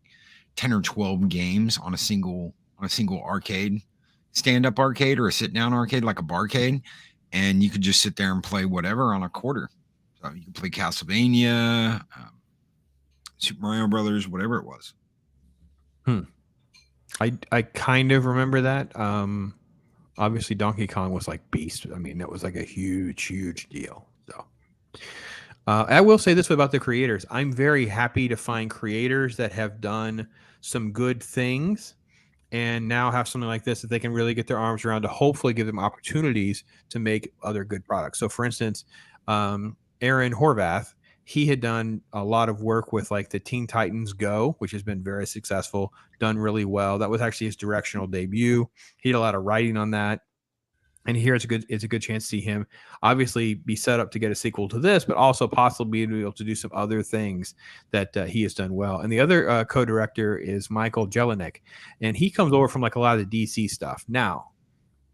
10 or 12 games on a single arcade, stand-up arcade or a sit-down arcade like a barcade, and you could just sit there and play whatever on a quarter. So you could play Castlevania, Super Mario Brothers, whatever it was. I kind of remember that. Obviously Donkey Kong was like beast. I mean, that was like a huge deal. So I will say this about the creators. I'm very happy to find creators that have done some good things and now have something like this that they can really get their arms around to hopefully give them opportunities to make other good products. So for instance, Aaron Horvath, he had done a lot of work with like the Teen Titans Go, which has been very successful, done really well. That was actually his directional debut. He did a lot of writing on that. And here it's a good chance to see him obviously be set up to get a sequel to this, but also possibly be able to do some other things that he has done well. And the other co-director is Michael Jelinek, and he comes over from like a lot of the DC stuff. Now,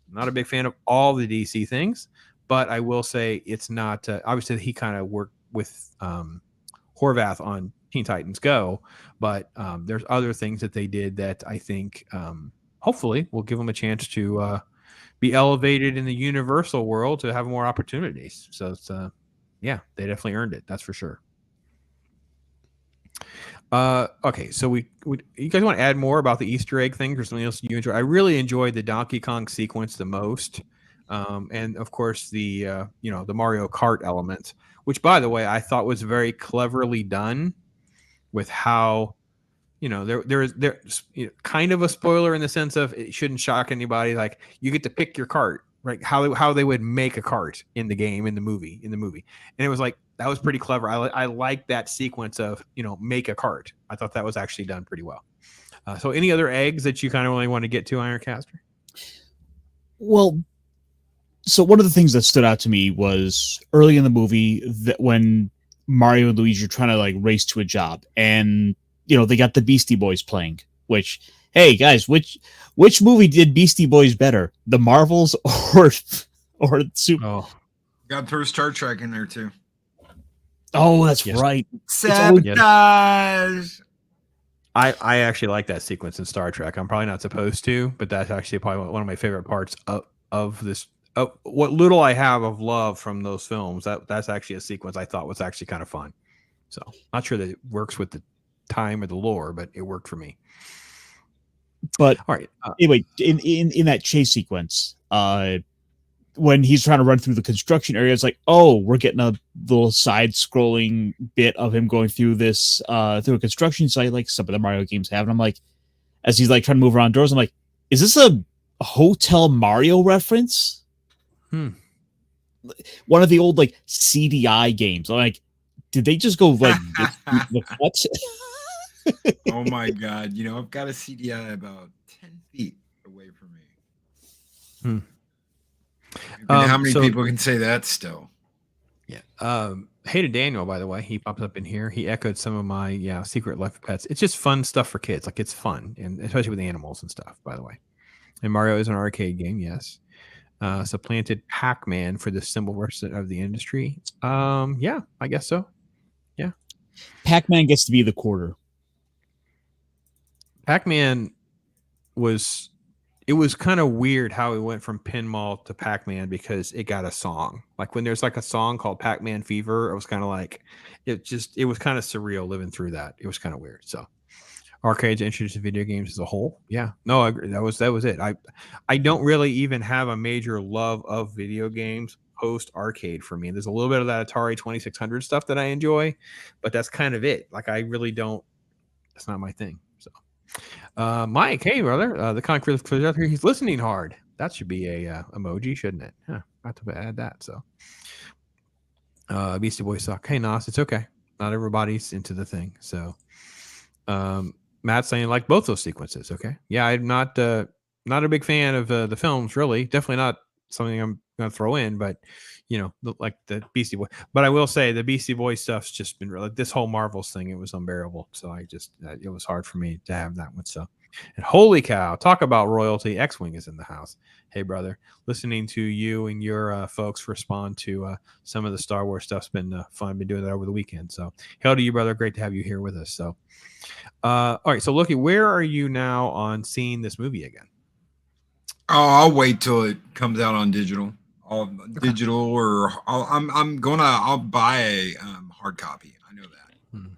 I'm not a big fan of all the DC things, but I will say it's not. Obviously, he kind of worked with Horvath on Teen Titans Go, but there's other things that they did that I think hopefully will give them a chance to be elevated in the Universal world to have more opportunities. So it's yeah, they definitely earned it. That's for sure. Okay, so you guys want to add more about the Easter egg thing or something else you enjoy? I really enjoyed the Donkey Kong sequence the most, and of course the the Mario Kart element, which by the way I thought was very cleverly done with how. There's kind of a spoiler in the sense of it shouldn't shock anybody. Like you get to pick your cart, right? How they would make a cart in the game, in the movie. And it was like, that was pretty clever. I like that sequence of, make a cart. I thought that was actually done pretty well. So any other eggs that you kind of really want to get to, Ironcaster? Well, so one of the things that stood out to me was early in the movie that when Mario and Luigi are trying to like race to a job, and they got the Beastie Boys playing, which, hey guys, which movie did Beastie Boys better, the Marvels or Super? Oh, got to throw Star Trek in there too. Oh, that's right. Sabotage. I actually like that sequence in Star Trek. I'm probably not supposed to, but that's actually probably one of my favorite parts of this. What little I have of love from those films, that's actually a sequence I thought was actually kind of fun. So not sure that it works with the time or the lore, but it worked for me. But all right, anyway, in that chase sequence, when he's trying to run through the construction area, it's like, oh, we're getting a little side-scrolling bit of him going through this through a construction site, like some of the Mario games have. And I'm like, as he's like trying to move around doors, I'm like, is this a Hotel Mario reference? One of the old like CDI games. I'm like, did they just go like what? Oh my god! I've got a CDI about 10 feet away from me. Hmm. How many people can say that still? Yeah. Hey to Daniel, by the way, he pops up in here. He echoed some of my Secret Life of Pets. It's just fun stuff for kids. Like it's fun, and especially with animals and stuff. By the way, and Mario is an arcade game. Yes. Supplanted Pac-Man for the symbol version of the industry. Yeah, I guess so. Yeah. Pac-Man gets to be the quarter. Pac-Man was kind of weird how it went from pinball to Pac-Man because it got a song. Like when there's like a song called Pac-Man Fever, it was kind of like it was kind of surreal living through that. It was kind of weird. So arcades introduced to video games as a whole. Yeah. No, I agree. That was it. I don't really even have a major love of video games post arcade for me. There's a little bit of that Atari 2600 stuff that I enjoy, but that's kind of it. Like I really don't. That's not my thing. So, Mike, hey brother, the concrete clears out here. He's listening hard. That should be a emoji, shouldn't it? Huh. I have to add that. So, Beastie Boys suck. Hey Nos, it's okay. Not everybody's into the thing. So, Matt's saying like both those sequences. Okay. Yeah, I'm not a big fan of the films, really. Definitely not something I'm going to throw in, but like the Beastie Boy. But I will say the Beastie Boy stuff's just been really, this whole Marvels thing, it was unbearable. So it was hard for me to have that one. So, and holy cow, talk about royalty. X-Wing is in the house. Hey brother, listening to you and your folks respond to some of the Star Wars stuff's been fun. I've been doing that over the weekend. So hail to you, brother. Great to have you here with us. So, all right. So Loki, where are you now on seeing this movie again? Oh, I'll wait till it comes out on digital. I'll buy a hard copy. I know that.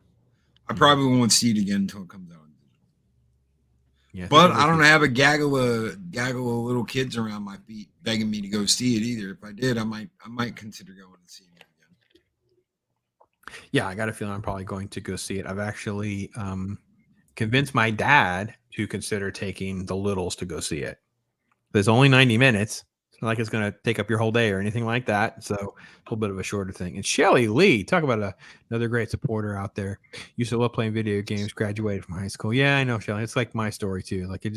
I probably won't see it again until it comes out on digital. Yeah, but I don't have a gaggle of little kids around my feet begging me to go see it either. If I did, I might consider going and seeing it again. Yeah, I got a feeling I'm probably going to go see it. I've actually convinced my dad to consider taking the littles to go see it. There's only 90 minutes. It's not like it's going to take up your whole day or anything like that. So a little bit of a shorter thing. And Shelly Lee, talk about another great supporter out there. Used to love playing video games, graduated from high school. Yeah, I know, Shelly. It's like my story too. Like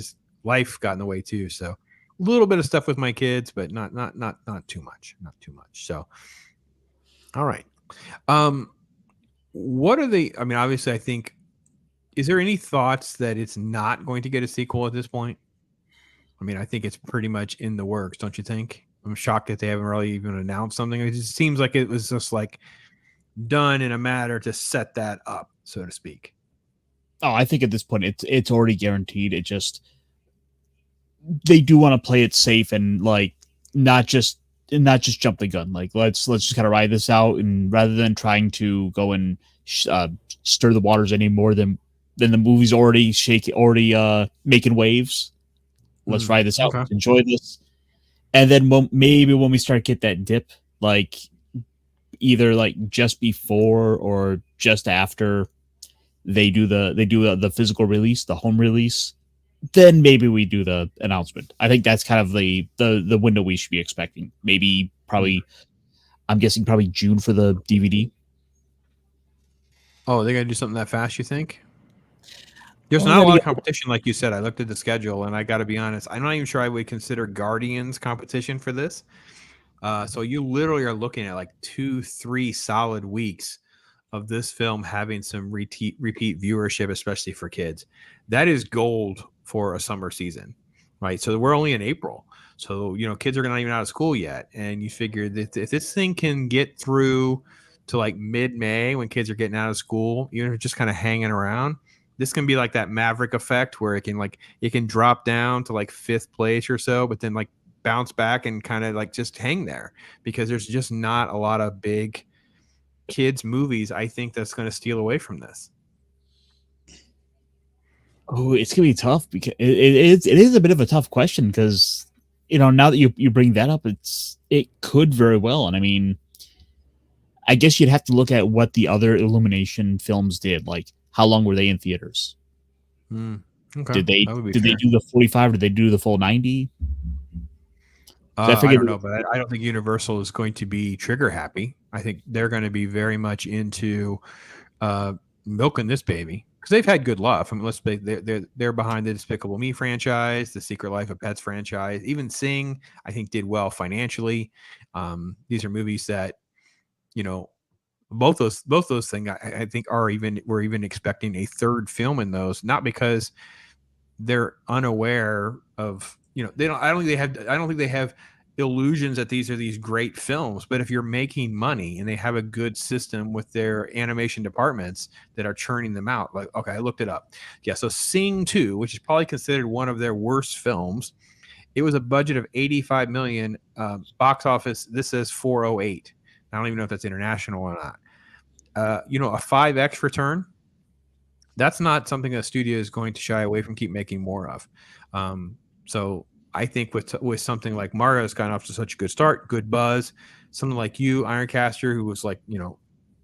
life got in the way too. So a little bit of stuff with my kids, but not too much. Not too much. So, all right. What are obviously I think, is there any thoughts that it's not going to get a sequel at this point? I mean, I think it's pretty much in the works, don't you think? I'm shocked that they haven't really even announced something. It just seems like it was just like done in a matter to set that up, so to speak. Oh, I think at this point it's already guaranteed. It just, they do want to play it safe and like not just jump the gun. Like let's just kind of ride this out, and rather than trying to go and stir the waters any more than the movie's already making waves. Let's ride this out. Okay. Enjoy this. And then maybe when we start get that dip, like either like just before or just after they do the physical release, the home release, then maybe we do the announcement. I think that's kind of the window we should be expecting. Maybe I'm guessing probably June for the DVD. Oh, they're gonna do something that fast, you think? There's not a lot of competition, like you said. I looked at the schedule, and I got to be honest, I'm not even sure I would consider Guardians competition for this. So you literally are looking at like 2-3 solid weeks of this film having some repeat viewership, especially for kids. That is gold for a summer season, right? So we're only in April. So, kids are not even out of school yet. And you figure that if this thing can get through to like mid-May when kids are getting out of school, even if it's just kind of hanging around, this can be like that Maverick effect where it can drop down to like 5th place or so, but then like bounce back and kind of like just hang there, because there's just not a lot of big kids movies, I think, that's going to steal away from this. Oh, it's going to be tough because it is a bit of a tough question because, now that you bring that up, it could very well. And I mean, I guess you'd have to look at what the other Illumination films did. Like, how long were they in theaters? Okay. Did they do the 45? Did they do the full 90? I don't know, but I don't think Universal is going to be trigger happy. I think they're going to be very much into milking this baby. because they've had good luck. I mean, they're behind the Despicable Me franchise, the Secret Life of Pets franchise. Even Sing, I think, did well financially. These are movies that, you know, both those things I think we're even expecting a third film in those, not because they're unaware of, you know, I don't think they have illusions that these are these great films, but if you're making money and they have a good system with their animation departments that are churning them out, like, okay, I looked it up. Yeah. So Sing 2, which is probably considered one of their worst films, it was a budget of 85 million, box office. This says 408. I don't even know if that's international or not. You know, a 5x return. That's not something a studio is going to shy away from, keep making more of. So I think with something like Mario's gotten off to such a good start, good buzz, something like you, Ironcaster, who was like, you know,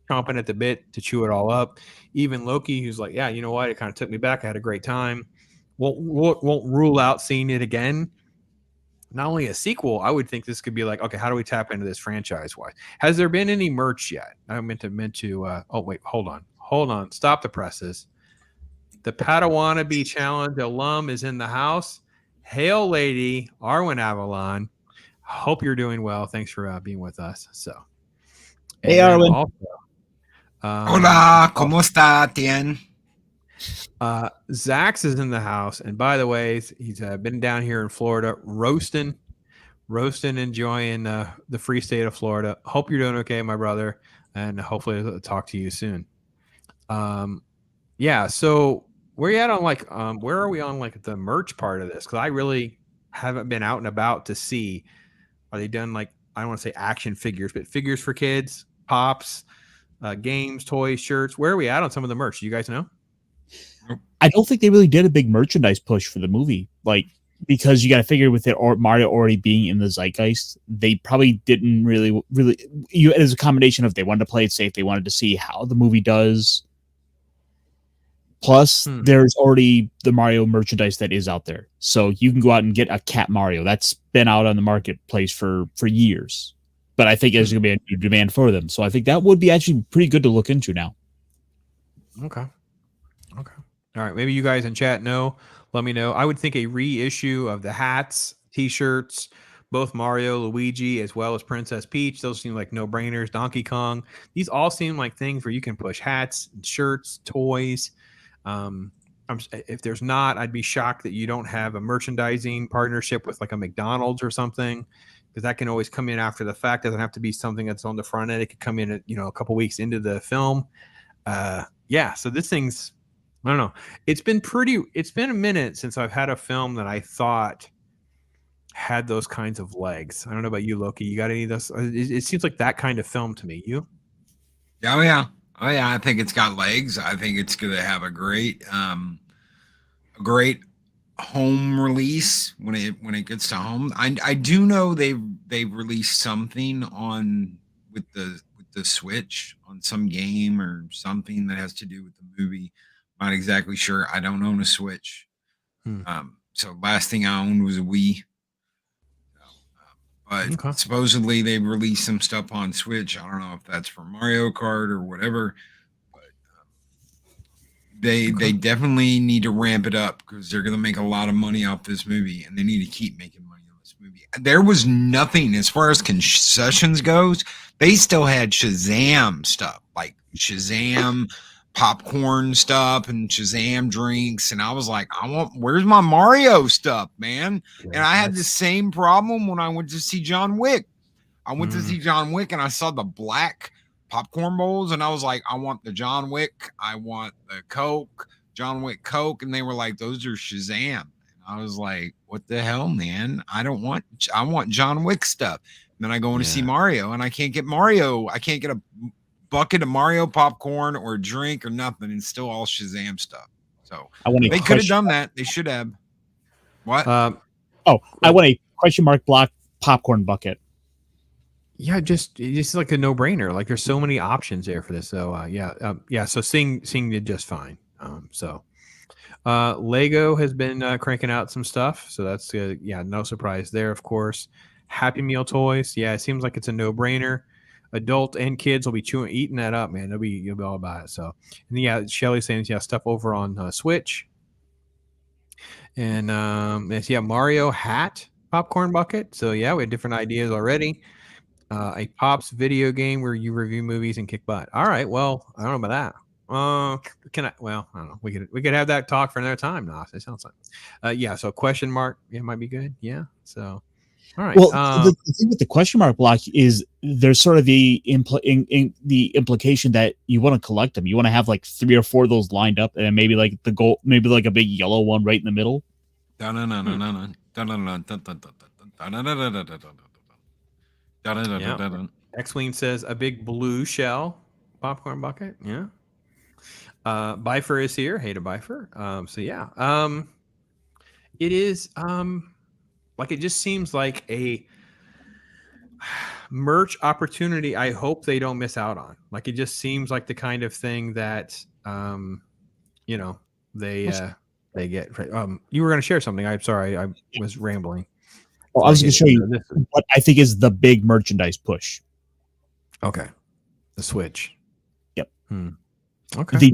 chomping at the bit to chew it all up. Even Loki, who's like, yeah, you know what? It kind of took me back. I had a great time. Won't rule out seeing it again. Not only a sequel, I would think this could be like, okay, how do we tap into this franchise-wise? Has there been any merch yet? I meant to. Oh wait, hold on. Stop the presses. The Padawannabe Challenge alum is in the house. Hail, lady, Arwen Avalon. Hope you're doing well. Thanks for being with us. So, hey, Arwen. Also, Hola, ¿cómo está, Tien? Zax is in the house, and by the way, he's been down here in Florida roasting, enjoying the free state of Florida. Hope you're doing okay, my brother, and hopefully I'll talk to you soon. Yeah. So where you at on where are we on like the merch part of this? Because I really haven't been out and about to see. Are they done like, I don't want to say action figures, but figures for kids, pops, games, toys, shirts? Where are we at on some of the merch? Do you guys know? I don't think they really did a big merchandise push for the movie, like, because you got to figure with it, or Mario already being in the zeitgeist, they probably didn't really. It was a combination of they wanted to play it safe, they wanted to see how the movie does. Plus, there's already the Mario merchandise that is out there, so you can go out and get a Cat Mario that's been out on the marketplace for years. But I think there's going to be a new demand for them, so I think that would be actually pretty good to look into now. Okay. All right, maybe you guys in chat know. Let me know. I would think a reissue of the hats, T-shirts, both Mario, Luigi, as well as Princess Peach. Those seem like no-brainers. Donkey Kong. These all seem like things where you can push hats, shirts, toys. If there's not, I'd be shocked that you don't have a merchandising partnership with like a McDonald's or something, because that can always come in after the fact. It doesn't have to be something that's on the front end. It could come in at, a couple weeks into the film. Yeah. So this thing's, I don't know. It's been a minute since I've had a film that I thought had those kinds of legs. I don't know about you, Loki. You got any of those? It seems like that kind of film to me. You? Oh yeah. I think it's got legs. I think it's going to have a great home release when it gets to home. I do know they've released something on with the Switch on some game or something that has to do with the movie. Not exactly sure. I don't own a Switch. So last thing I owned was a Wii. But supposedly they released some stuff on Switch. I don't know if that's for Mario Kart or whatever. But they definitely need to ramp it up because they're going to make a lot of money off this movie, and they need to keep making money on this movie. There was nothing as far as concessions goes. They still had Shazam stuff, like Shazam popcorn stuff and Shazam drinks, and I was like, where's my Mario stuff, man? And I had the same problem when I went to see John Wick. I went to see John Wick and I saw the black popcorn bowls, and I was like, I want the John Wick, I want the Coke, John Wick Coke, and they were like, those are Shazam. And I was like, what the hell, man? I want John Wick stuff. And then I go in to see Mario, and I can't get Mario. I can't get a bucket of Mario popcorn or a drink or nothing, and still all Shazam stuff. So they could have done that. They should have. What? I want a question mark block popcorn bucket. Yeah, it's like a no-brainer. Like there's so many options there for this. So So Sing did just fine. Lego has been cranking out some stuff, so that's no surprise there. Of course, Happy Meal toys. Yeah, it seems like it's a no-brainer. adult and kids will be eating that up, man. You'll be all about it. So, and yeah, Shelly's saying stuff over on Switch, and Mario hat popcorn bucket. So yeah, we had different ideas already. A Pops video game where you review movies and kick butt. All right, well, I don't know about that. Can I? Well, I don't know. We could have that talk for another time. No, it sounds like. Yeah. So question mark. Yeah, might be good. Yeah. So. All right. Well, the thing with the question mark block is there's sort of the implication that you want to collect them. You want to have like 3 or 4 of those lined up, and then maybe like the gold, maybe like a big yellow one right in the middle. X-Wing says a big blue shell popcorn bucket. Yeah. Bifer is here. Hey to Bifer. So yeah. It is like it just seems like a merch opportunity I hope they don't miss out on. Like it just seems like the kind of thing that they get. You were going to share something. I'm sorry, I was rambling. Well, I was going to show you what I think is the big merchandise push. Okay. The Switch. Yep. Okay. The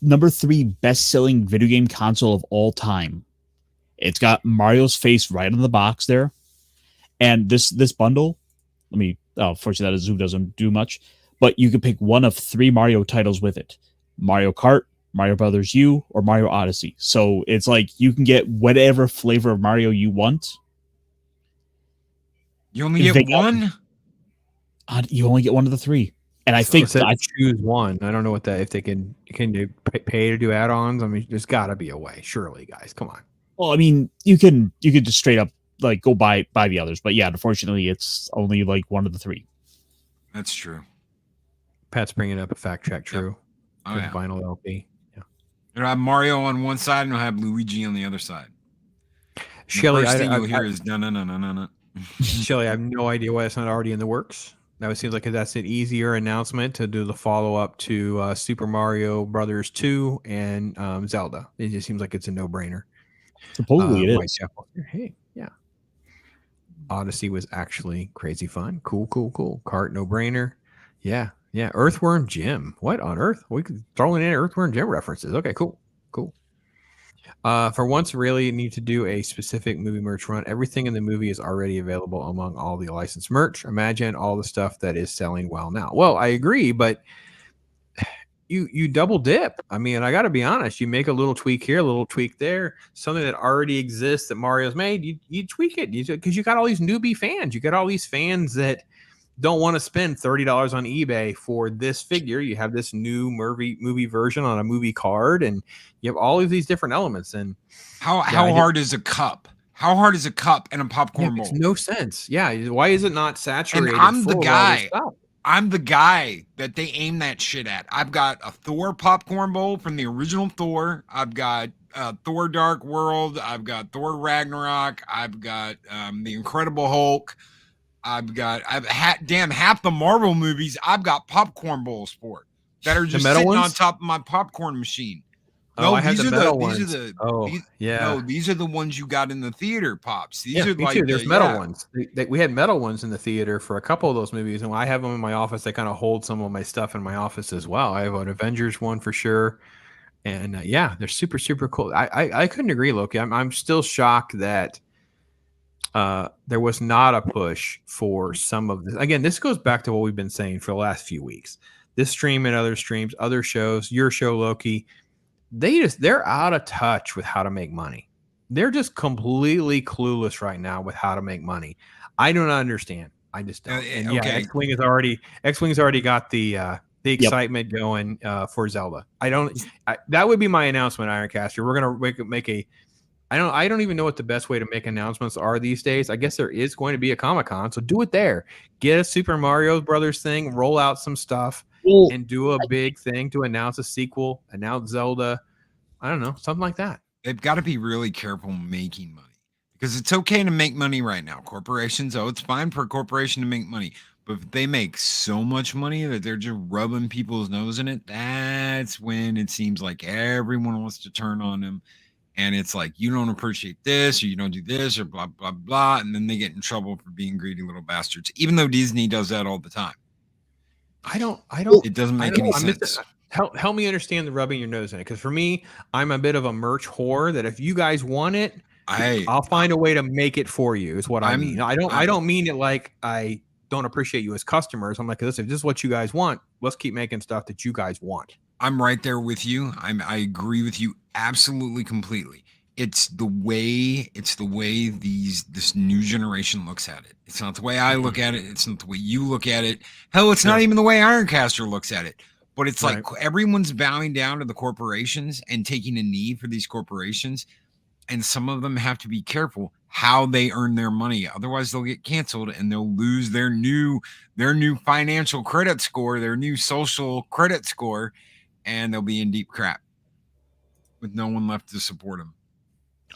number 3 best-selling video game console of all time. It's got Mario's face right on the box there. And this bundle, fortunately that Zoom doesn't do much, but you can pick one of 3 Mario titles with it. Mario Kart, Mario Brothers U, or Mario Odyssey. So it's like you can get whatever flavor of Mario you want. You only get one? You only get one of the 3. And I think I choose one. I don't know what that, if they can pay to do add-ons. I mean, there's got to be a way. Surely, guys. Come on. Well, I mean, you could just straight up like go buy the others, but yeah, unfortunately, it's only like one of the 3. That's true. Pat's bringing up a fact check. True. Yep. Oh, yeah. Vinyl LP. Yeah. It'll have Mario on one side, and it'll have Luigi on the other side. Shelly, the first thing you'll hear is no. Shelly, I have no idea why it's not already in the works. That seems like that's an easier announcement to do the follow-up to Super Mario Brothers 2 and Zelda. It just seems like it's a no-brainer. Supposedly it is. Hey, yeah. Odyssey was actually crazy fun. Cool. Kart, no-brainer. Yeah. Earthworm Jim. What on earth? We could throw in Earthworm Jim references. Okay, cool. For once, really need to do a specific movie merch run. Everything in the movie is already available among all the licensed merch. Imagine all the stuff that is selling well now. Well, I agree, but you double dip. I mean, I got to be honest. You make a little tweak here, a little tweak there, something that already exists that Mario's made. You tweak it because you got all these newbie fans. You got all these fans that don't want to spend $30 on eBay for this figure. You have this new movie version on a movie card, and you have all of these different elements. And how hard is a cup? How hard is a cup and a popcorn bowl? Makes no sense. Yeah, why is it not saturated? And I'm the guy that they aim that shit at. I've got a Thor popcorn bowl from the original Thor. I've got Thor Dark World. I've got Thor Ragnarok. I've got the Incredible Hulk. Half the Marvel movies I've got popcorn bowls for that are just sitting on top of my popcorn machine. No, I have the metal ones. These are the ones you got in the theater, Pops. These are me like too. There's metal ones. We had metal ones in the theater for a couple of those movies, and I have them in my office. They kind of hold some of my stuff in my office as well. I have an Avengers one for sure, and they're super, super cool. I couldn't agree, Loki. I'm still shocked that there was not a push for some of this. Again, this goes back to what we've been saying for the last few weeks. This stream and other streams, other shows, your show, Loki, they're out of touch with how to make money. They're just completely clueless right now with how to make money. I do not understand. I just don't. And X-Wing's already got the excitement going for Zelda. That would be my announcement, Ironcaster. We're gonna make a. I don't even know what the best way to make announcements are these days. I guess there is going to be a Comic-Con, so do it there. Get a Super Mario Brothers thing, roll out some stuff, and do a big thing to announce a sequel, announce Zelda. I don't know, something like that. They've got to be really careful making money because it's okay to make money right now. Corporations, it's fine for a corporation to make money. But if they make so much money that they're just rubbing people's nose in it, that's when it seems like everyone wants to turn on them. And it's like, you don't appreciate this, or you don't do this, or blah, blah, blah. And then they get in trouble for being greedy little bastards, even though Disney does that all the time. I don't. It doesn't make any sense. Help me understand the rubbing your nose in it, because for me, I'm a bit of a merch whore. That if you guys want it, I'll find a way to make it for you. Is what I mean. I don't mean it like I don't appreciate you as customers. I'm like, listen, if this is what you guys want, let's keep making stuff that you guys want. I'm right there with you. I agree with you absolutely completely. It's the way this new generation looks at it. It's not the way I look at it. It's not the way you look at it. Hell, it's not even the way Ironcaster looks at it. But it's like everyone's bowing down to the corporations and taking a knee for these corporations. And some of them have to be careful how they earn their money. Otherwise, they'll get canceled and they'll lose their new financial credit score, their new social credit score, and they'll be in deep crap with no one left to support them.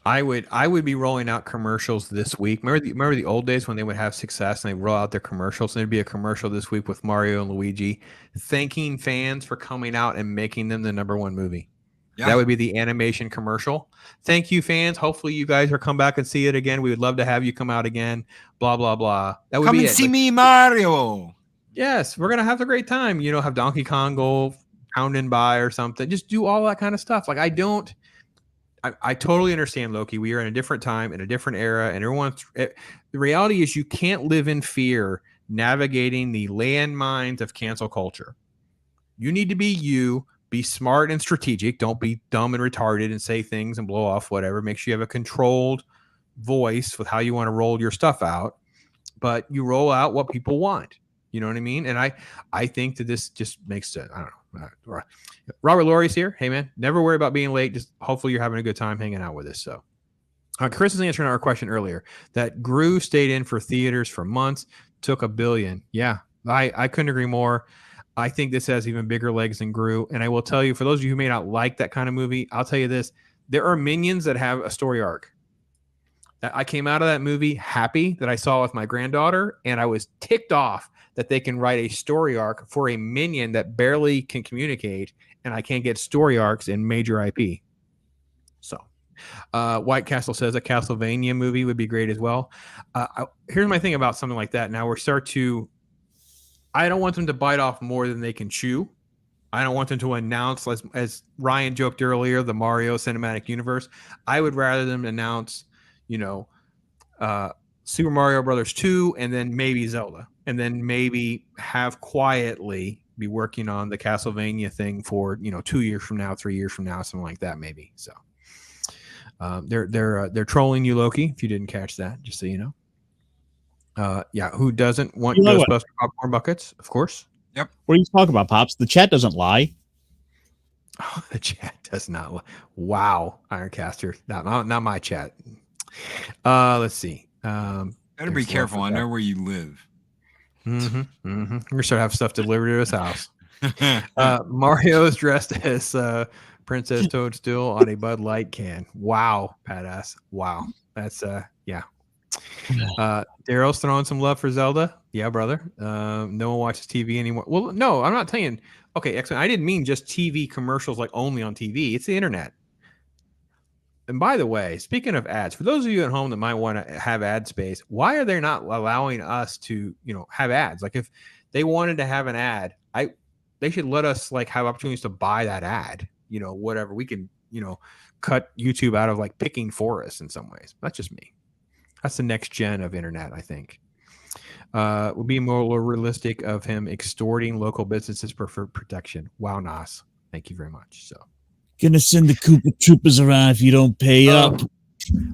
I would be rolling out commercials this week. Remember the old days when they would have success and they roll out their commercials? And there'd be a commercial this week with Mario and Luigi thanking fans for coming out and making them the #1 movie. Yeah. That would be the animation commercial. Thank you, fans. Hopefully you guys will come back and see it again. We would love to have you come out again. Blah, blah, blah. That would come be and it. See me, Mario. Yes, we're going to have a great time. Have Donkey Kong go pounding by or something. Just do all that kind of stuff. Like I totally understand, Loki. We are in a different time, in a different era, and the reality is you can't live in fear navigating the landmines of cancel culture. You need to be you, be smart and strategic. Don't be dumb and retarded and say things and blow off whatever. Make sure you have a controlled voice with how you want to roll your stuff out, but you roll out what people want. You know what I mean? And I think that this just makes sense. I don't know. Robert Laurie's here. Hey, man, never worry about being late. Just hopefully you're having a good time hanging out with us. So Chris is answering our question earlier that Gru stayed in for theaters for months, took $1 billion. Yeah, I couldn't agree more. I think this has even bigger legs than Gru. And I will tell you, for those of you who may not like that kind of movie, I'll tell you this. There are Minions that have a story arc. I came out of that movie happy that I saw with my granddaughter, and I was ticked off that they can write a story arc for a minion that barely can communicate, and I can't get story arcs in major IP. So White Castle says a Castlevania movie would be great as well. Here's my thing about something like that. Now I don't want them to bite off more than they can chew. I don't want them to announce, as Ryan joked earlier, the Mario Cinematic Universe. I would rather them announce, Super Mario Brothers 2, and then maybe Zelda, and then maybe have quietly be working on the Castlevania thing for 2 years from now, 3 years from now, something like that, maybe. So they're trolling you, Loki. If you didn't catch that, just so you know. Who doesn't want Ghostbuster popcorn buckets? Of course. Yep. What are you talking about, Pops? The chat doesn't lie. Oh, the chat does not lie. Wow, Ironcaster. Not my chat. Let's see. Better be careful. I know where you live. We're gonna start having stuff delivered to his house. Mario is dressed as Princess Toadstool on a Bud Light can. Wow, badass. Wow, that's yeah. Daryl's throwing some love for Zelda. Yeah, brother. No one watches TV anymore. Well, no, I'm not telling. Okay, excellent. I didn't mean just TV commercials, like only on TV. It's the internet. And by the way, speaking of ads, for those of you at home that might want to have ad space, why are they not allowing us to, have ads? Like if they wanted to have an ad, they should let us have opportunities to buy that ad. Whatever we can, cut YouTube out of picking for us in some ways. That's just me. That's the next gen of internet, I think. Would be more realistic of him extorting local businesses for protection. Wow, Nas. Thank you very much. So. Gonna send the Koopa Troopers around if you don't pay up.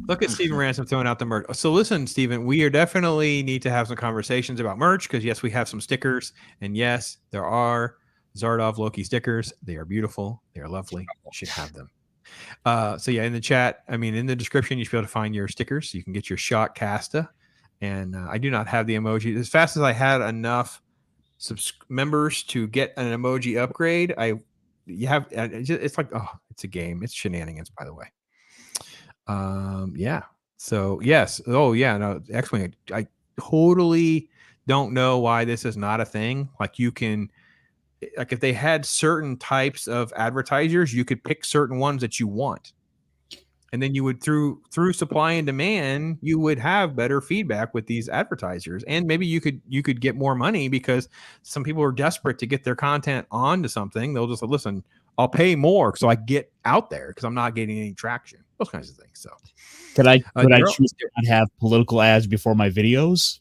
Look at Steven Ransom throwing out the merch. So listen, Steven, we are definitely need to have some conversations about merch because yes, we have some stickers, and yes, there are Zardoz Loki stickers. They are beautiful. They are lovely. You should have them. So yeah, in the chat, in the description, you should be able to find your stickers. You can get your shot Casta, and I do not have the emoji. As fast as I had enough members to get an emoji upgrade, it's it's a game. It's shenanigans, by the way. Yeah. So yes. Oh yeah. No, X-Wing. I totally don't know why this is not a thing. You can, if they had certain types of advertisers, you could pick certain ones that you want, and then you would through supply and demand, you would have better feedback with these advertisers, and maybe you could get more money because some people are desperate to get their content onto something. They'll just listen, I'll pay more so I get out there because I'm not getting any traction. Those kinds of things. So could I choose to not have political ads before my videos?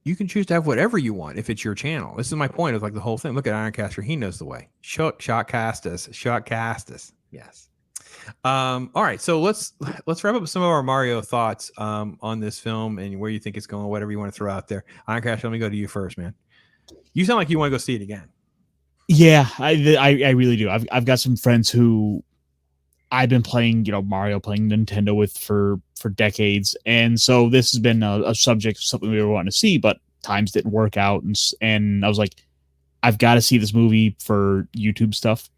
You can choose to have whatever you want if it's your channel. This is my point of like the whole thing. Look at Ironcaster. He knows the way. Shotcastus. Yes. All right. So let's wrap up some of our Mario thoughts on this film and where you think it's going, whatever you want to throw out there. Ironcaster, let me go to you first, man. You sound like you want to go see it again. Yeah, I really do. I've got some friends who I've been playing, Mario, playing Nintendo with for decades, and so this has been a subject of something we were wanting to see, but times didn't work out, and I was like, I've got to see this movie for YouTube stuff.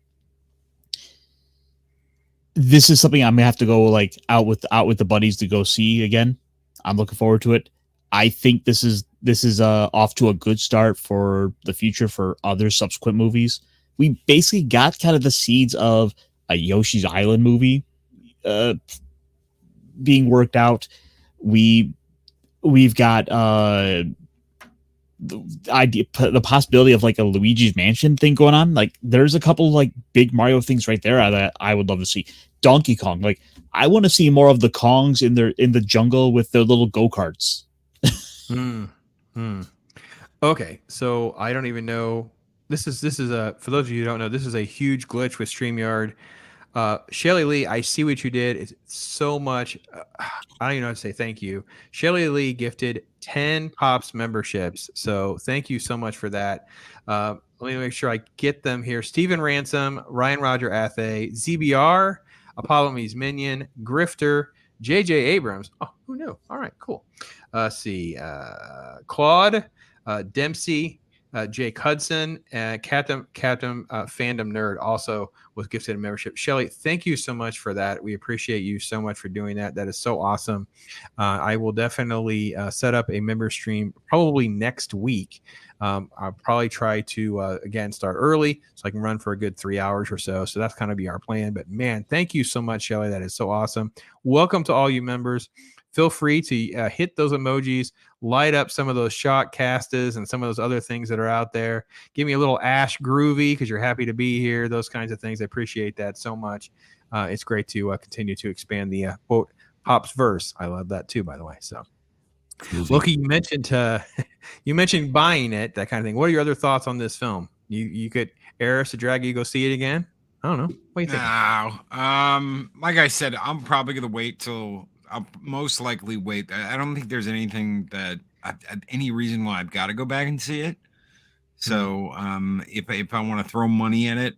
This is something I'm gonna have to go out with the buddies to go see again. I'm looking forward to it. I think this is off to a good start for the future for other subsequent movies. We basically got kind of the seeds of a Yoshi's Island movie being worked out. We've got the possibility of like a Luigi's Mansion thing going on. Like there's a couple like big Mario things right there that I would love to see. Donkey Kong, like I want to see more of the Kongs in the jungle with their little go-karts. Okay, so I don't even know. This is a, for those of you who don't know, this is a huge glitch with StreamYard. Shelly Lee, I see what you did. It's so much. I don't even know how to say thank you. Shelly Lee gifted 10 Pops memberships. So thank you so much for that. Let me make sure I get them here. Stephen Ransom, Ryan Roger Athay, ZBR, Apollo Me's Minion, Grifter, JJ Abrams. Oh, who knew? All right, cool. See, Claude, Dempsey, Jake Hudson, and Captain Fandom Nerd also was gifted a membership. Shelly, thank you so much for that. We appreciate you so much for doing that. That is so awesome. I will definitely set up a member stream probably next week. I'll probably try to again start early so I can run for a good 3 hours or so. So that's kind of be our plan. But man, thank you so much, Shelly. That is so awesome. Welcome to all you members. Feel free to hit those emojis, light up some of those shot castas and some of those other things that are out there. Give me a little Ash Groovy because you're happy to be here. Those kinds of things. I appreciate that so much. It's great to continue to expand the quote Pops verse. I love that too, by the way. So, Loki, you mentioned buying it, that kind of thing. What are your other thoughts on this film? You could Eris to drag you go see it again? I don't know. What do you think? No. Like I said, I'm probably gonna wait till. I'll most likely wait. I don't think there's anything that any reason why I've got to go back and see it. So if I want to throw money at it,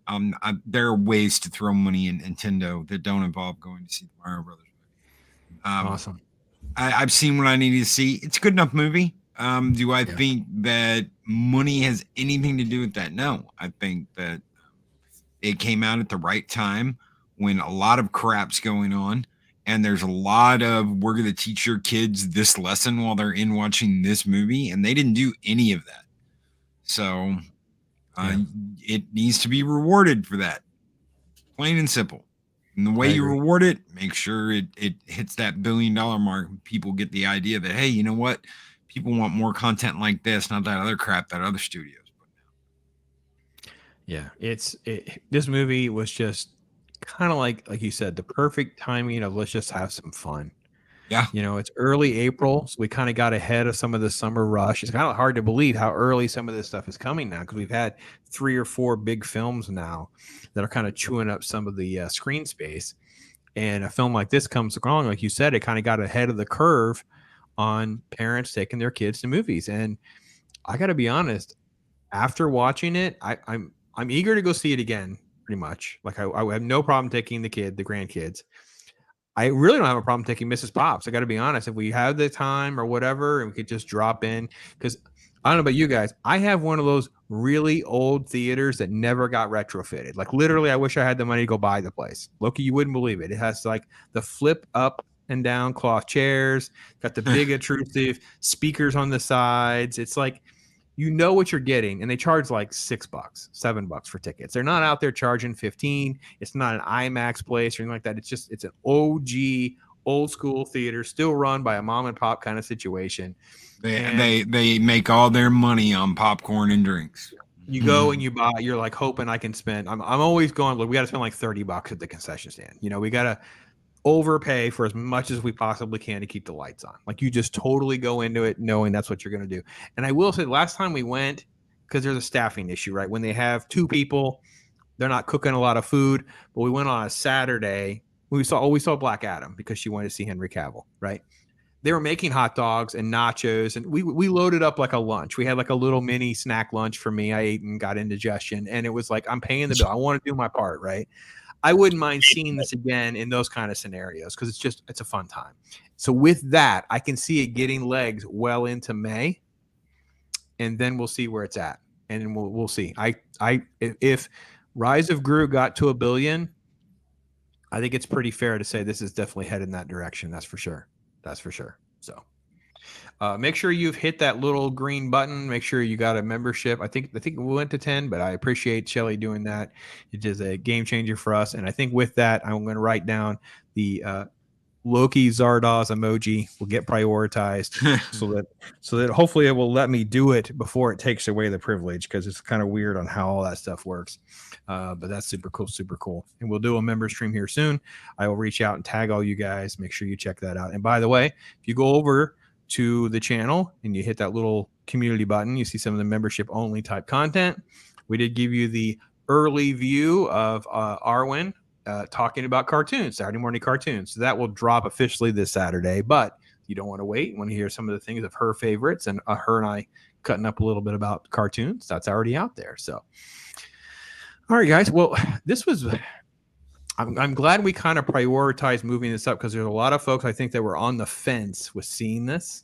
there are ways to throw money in Nintendo that don't involve going to see the Mario Brothers movie. Awesome. I've seen what I needed to see. It's a good enough movie. Do I think that money has anything to do with that? No. I think that it came out at the right time when a lot of crap's going on. And there's a lot of, we're going to teach your kids this lesson while they're in watching this movie. And they didn't do any of that. So it needs to be rewarded for that. Plain and simple. And the way you reward it, make sure it hits that $1 billion mark. People get the idea that, hey, you know what? People want more content like this, not that other crap that other studios put out. Yeah, this movie was just kind of like you said, the perfect timing of let's just have some fun. Yeah. It's early April, so we kind of got ahead of some of the summer rush. It's kind of hard to believe how early some of this stuff is coming now because we've had 3 or 4 big films now that are kind of chewing up some of the screen space. And a film like this comes along, like you said, it kind of got ahead of the curve on parents taking their kids to movies. And I got to be honest, after watching it, I'm eager to go see it again. Pretty much. Like I have no problem taking the grandkids. I really don't have a problem taking Mrs. Pops. I got to be honest. If we have the time or whatever, and we could just drop in, because I don't know about you guys, I have one of those really old theaters that never got retrofitted. Like literally, I wish I had the money to go buy the place. Loki, you wouldn't believe it. It has like the flip up and down cloth chairs, got the big intrusive speakers on the sides. It's like, you know what you're getting, and they charge like $6, $7 for tickets. They're not out there charging 15. It's not an IMAX place or anything like that. It's an OG old school theater, still run by a mom and pop kind of situation. They make all their money on popcorn and drinks. You go and you buy. You're like hoping I can spend. I'm always going. Look, we got to spend like $30 at the concession stand. You know, we got to overpay for as much as we possibly can to keep the lights on. Like you just totally go into it knowing that's what you're going to do. And I will say, last time we went, because there's a staffing issue, right? When they have 2 people, they're not cooking a lot of food. But we went on a Saturday. We saw Black Adam because she wanted to see Henry Cavill, right? They were making hot dogs and nachos, and we loaded up like a lunch. We had like a little mini snack lunch for me. I ate and got indigestion, and it was like, I'm paying the bill. I want to do my part, right? I wouldn't mind seeing this again in those kind of scenarios because it's a fun time. So with that, I can see it getting legs well into May, and then we'll see where it's at, and we'll see. If Rise of Gru got to $1 billion, I think it's pretty fair to say this is definitely headed in that direction. That's for sure. So make sure you've hit that little green button. Make sure you got a membership. I think we went to 10, but I appreciate Shelly doing that. It is a game changer for us. And I think with that, I'm going to write down the Loki Zardoz emoji will get prioritized so that hopefully it will let me do it before it takes away the privilege, because it's kind of weird on how all that stuff works. But that's super cool. And we'll do a member stream here soon. I will reach out and tag all you guys. Make sure you check that out. And by the way, if you go over to the channel and you hit that little community button, you see some of the membership only type content. We did give you the early view of Arwen talking about cartoons, Saturday morning cartoons. So that will drop officially this Saturday, but you don't want to wait. You want to hear some of the things of her favorites and her and I cutting up a little bit about cartoons. That's already out there. So, all right, guys. Well, I'm glad we kind of prioritized moving this up, because there's a lot of folks I think that were on the fence with seeing this.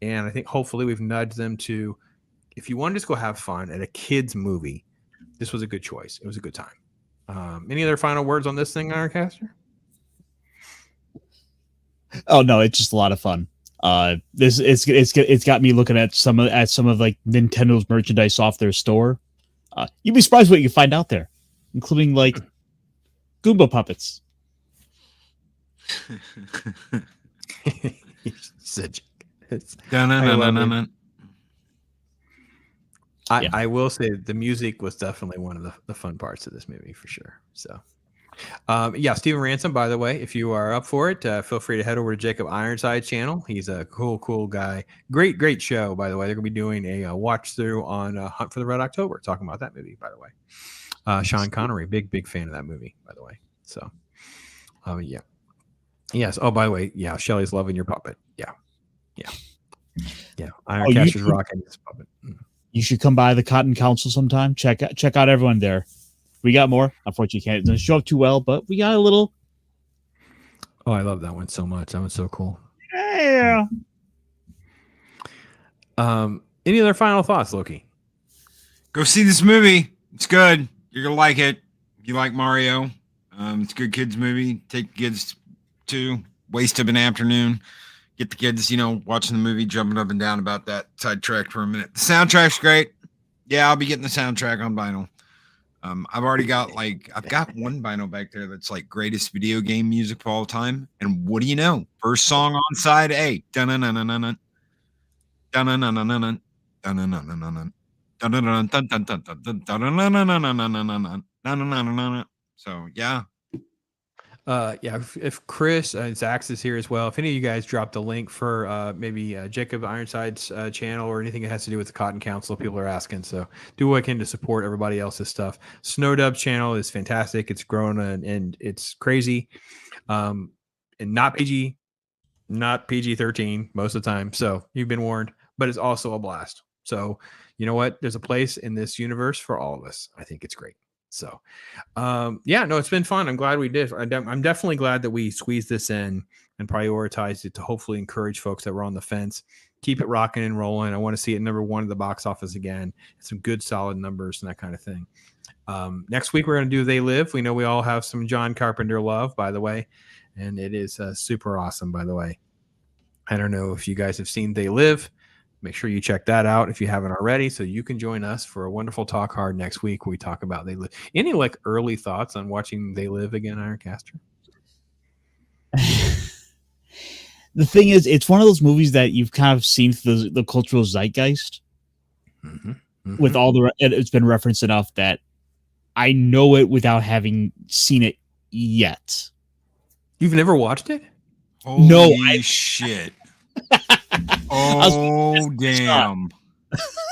And I think hopefully we've nudged them to, if you want to just go have fun at a kid's movie, this was a good choice. It was a good time. Any other final words on this thing, Ironcaster? Oh no, it's just a lot of fun. It's got me looking at some of like Nintendo's merchandise off their store. You'd be surprised what you can find out there, including like Goomba puppets. I will say the music was definitely one of the fun parts of this movie for sure. So, Steven Ransom, by the way, if you are up for it, feel free to head over to Jacob Ironside's channel. He's a cool guy. Great show, by the way. They're going to be doing a watch through on Hunt for the Red October, talking about that movie, by the way. Sean Connery, big fan of that movie, by the way. So, yeah. Yes. Oh, by the way, yeah, Shelly's loving your puppet. Yeah. Ironcaster's rocking his puppet. You should come by the Cotton Council sometime. Check out everyone there. We got more. Unfortunately, it doesn't show up too well, but we got a little. Oh, I love that one so much. That one's so cool. Yeah. Any other final thoughts, Loki? Go see this movie. It's good. You're gonna like it. If you like Mario, it's a good kids movie. Take kids to waste of an afternoon. Get the kids, watching the movie, jumping up and down about that sidetrack for a minute. The soundtrack's great. Yeah, I'll be getting the soundtrack on vinyl. I've already got I've got one vinyl back there that's like greatest video game music of all time. And what do you know? First song on side A. Dun-dun-dun-dun-dun. Dun-dun-dun-dun-dun. Dun-dun-dun-dun-dun. Dun-dun-dun-dun-dun. So, yeah. If Chris and Zax is here as well, if any of you guys dropped a link for maybe Jacob Ironside's channel or anything that has to do with the Cotton Council, people are asking. So do what I can to support everybody else's stuff. Snowdub's channel is fantastic. It's grown and it's crazy. And not PG-13 most of the time. So you've been warned, but it's also a blast. So you know what? There's a place in this universe for all of us. I think it's great. So, it's been fun. I'm glad we did. I'm definitely glad that we squeezed this in and prioritized it to hopefully encourage folks that were on the fence. Keep it rocking and rolling. I want to see it number one at the box office again. Some good solid numbers and that kind of thing. Next week, we're going to do They Live. We know we all have some John Carpenter love, by the way, and it is super awesome, by the way. I don't know if you guys have seen They Live. make sure you check that out if you haven't already, so you can join us for a wonderful Talk Hard next week. Where we talk about They Live. Any like early thoughts on watching They Live again, Ironcaster? The thing is, it's one of those movies that you've kind of seen through the cultural zeitgeist. With all it's been referenced enough that I know it without having seen it yet. You've never watched it? Holy shit. Oh, damn.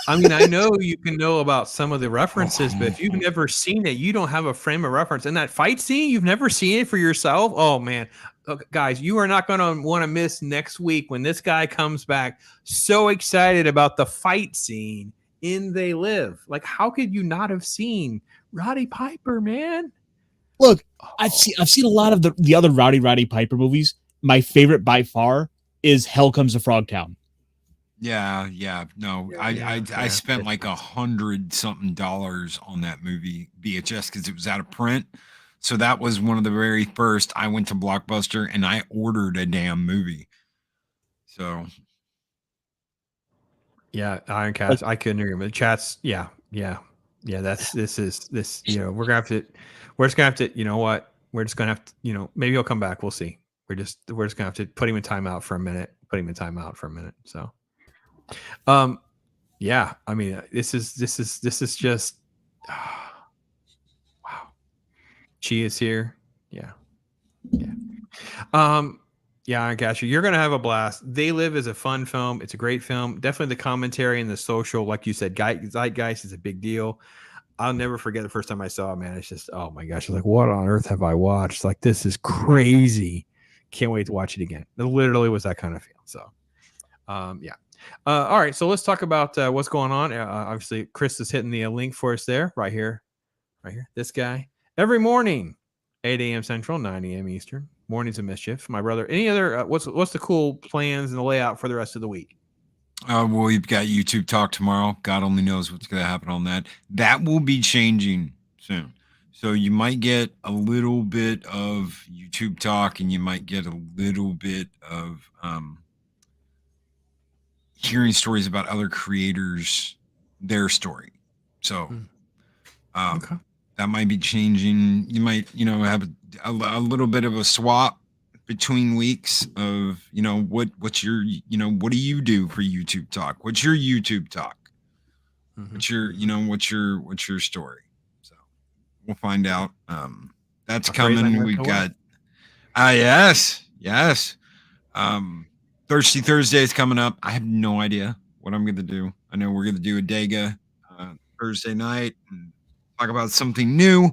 I mean, I know you can know about some of the references, but if you've never seen it, you don't have a frame of reference. And that fight scene, you've never seen it for yourself? Oh, man. Okay, guys, you are not going to want to miss next week when this guy comes back so excited about the fight scene in They Live. Like, how could you not have seen Roddy Piper, man? Look, I've seen a lot of the other Roddy Piper movies. My favorite by far is Hell Comes to Frogtown. Yeah. No, I spent like $100-something on that movie VHS because it was out of print. So that was one of the very first. I went to Blockbuster and I ordered a damn movie. So yeah, Ironcast. I couldn't hear him. The chat's yeah. This. You know, we're just gonna have to. You know what? We're just gonna have to. You know, maybe he'll come back. We'll see. We're just gonna have to put him in timeout for a minute. So, yeah. I mean, this is just. Wow. She is here. Yeah. Yeah, Ironcasher, you're gonna have a blast. They Live is a fun film. It's a great film. Definitely the commentary and the social, like you said, zeitgeist is a big deal. I'll never forget the first time I saw it, man. It's just, oh my gosh, like, what on earth have I watched? Like, this is crazy. Can't wait to watch it again. It literally was that kind of feel. So, yeah. All right, so let's talk about what's going on. Obviously, Chris is hitting the link for us there, right here. This guy every morning, 8 a.m. Central, 9 a.m. Eastern. Mornings of Mischief, my brother. Any other? What's the cool plans and the layout for the rest of the week? Well, we've got YouTube Talk tomorrow. God only knows what's going to happen on that. That will be changing soon. So you might get a little bit of YouTube Talk, and you might get a little bit of hearing stories about other creators, their story. So Okay. that might be changing. You might, have a little bit of a swap between weeks of, what's your, what do you do for YouTube Talk? What's your YouTube Talk? What's your, what's your story? So we'll find out. That's coming. We've got, yes. Thirsty Thursday is coming up. I have no idea what I'm going to do. I know we're going to do a Dega Thursday night and talk about something new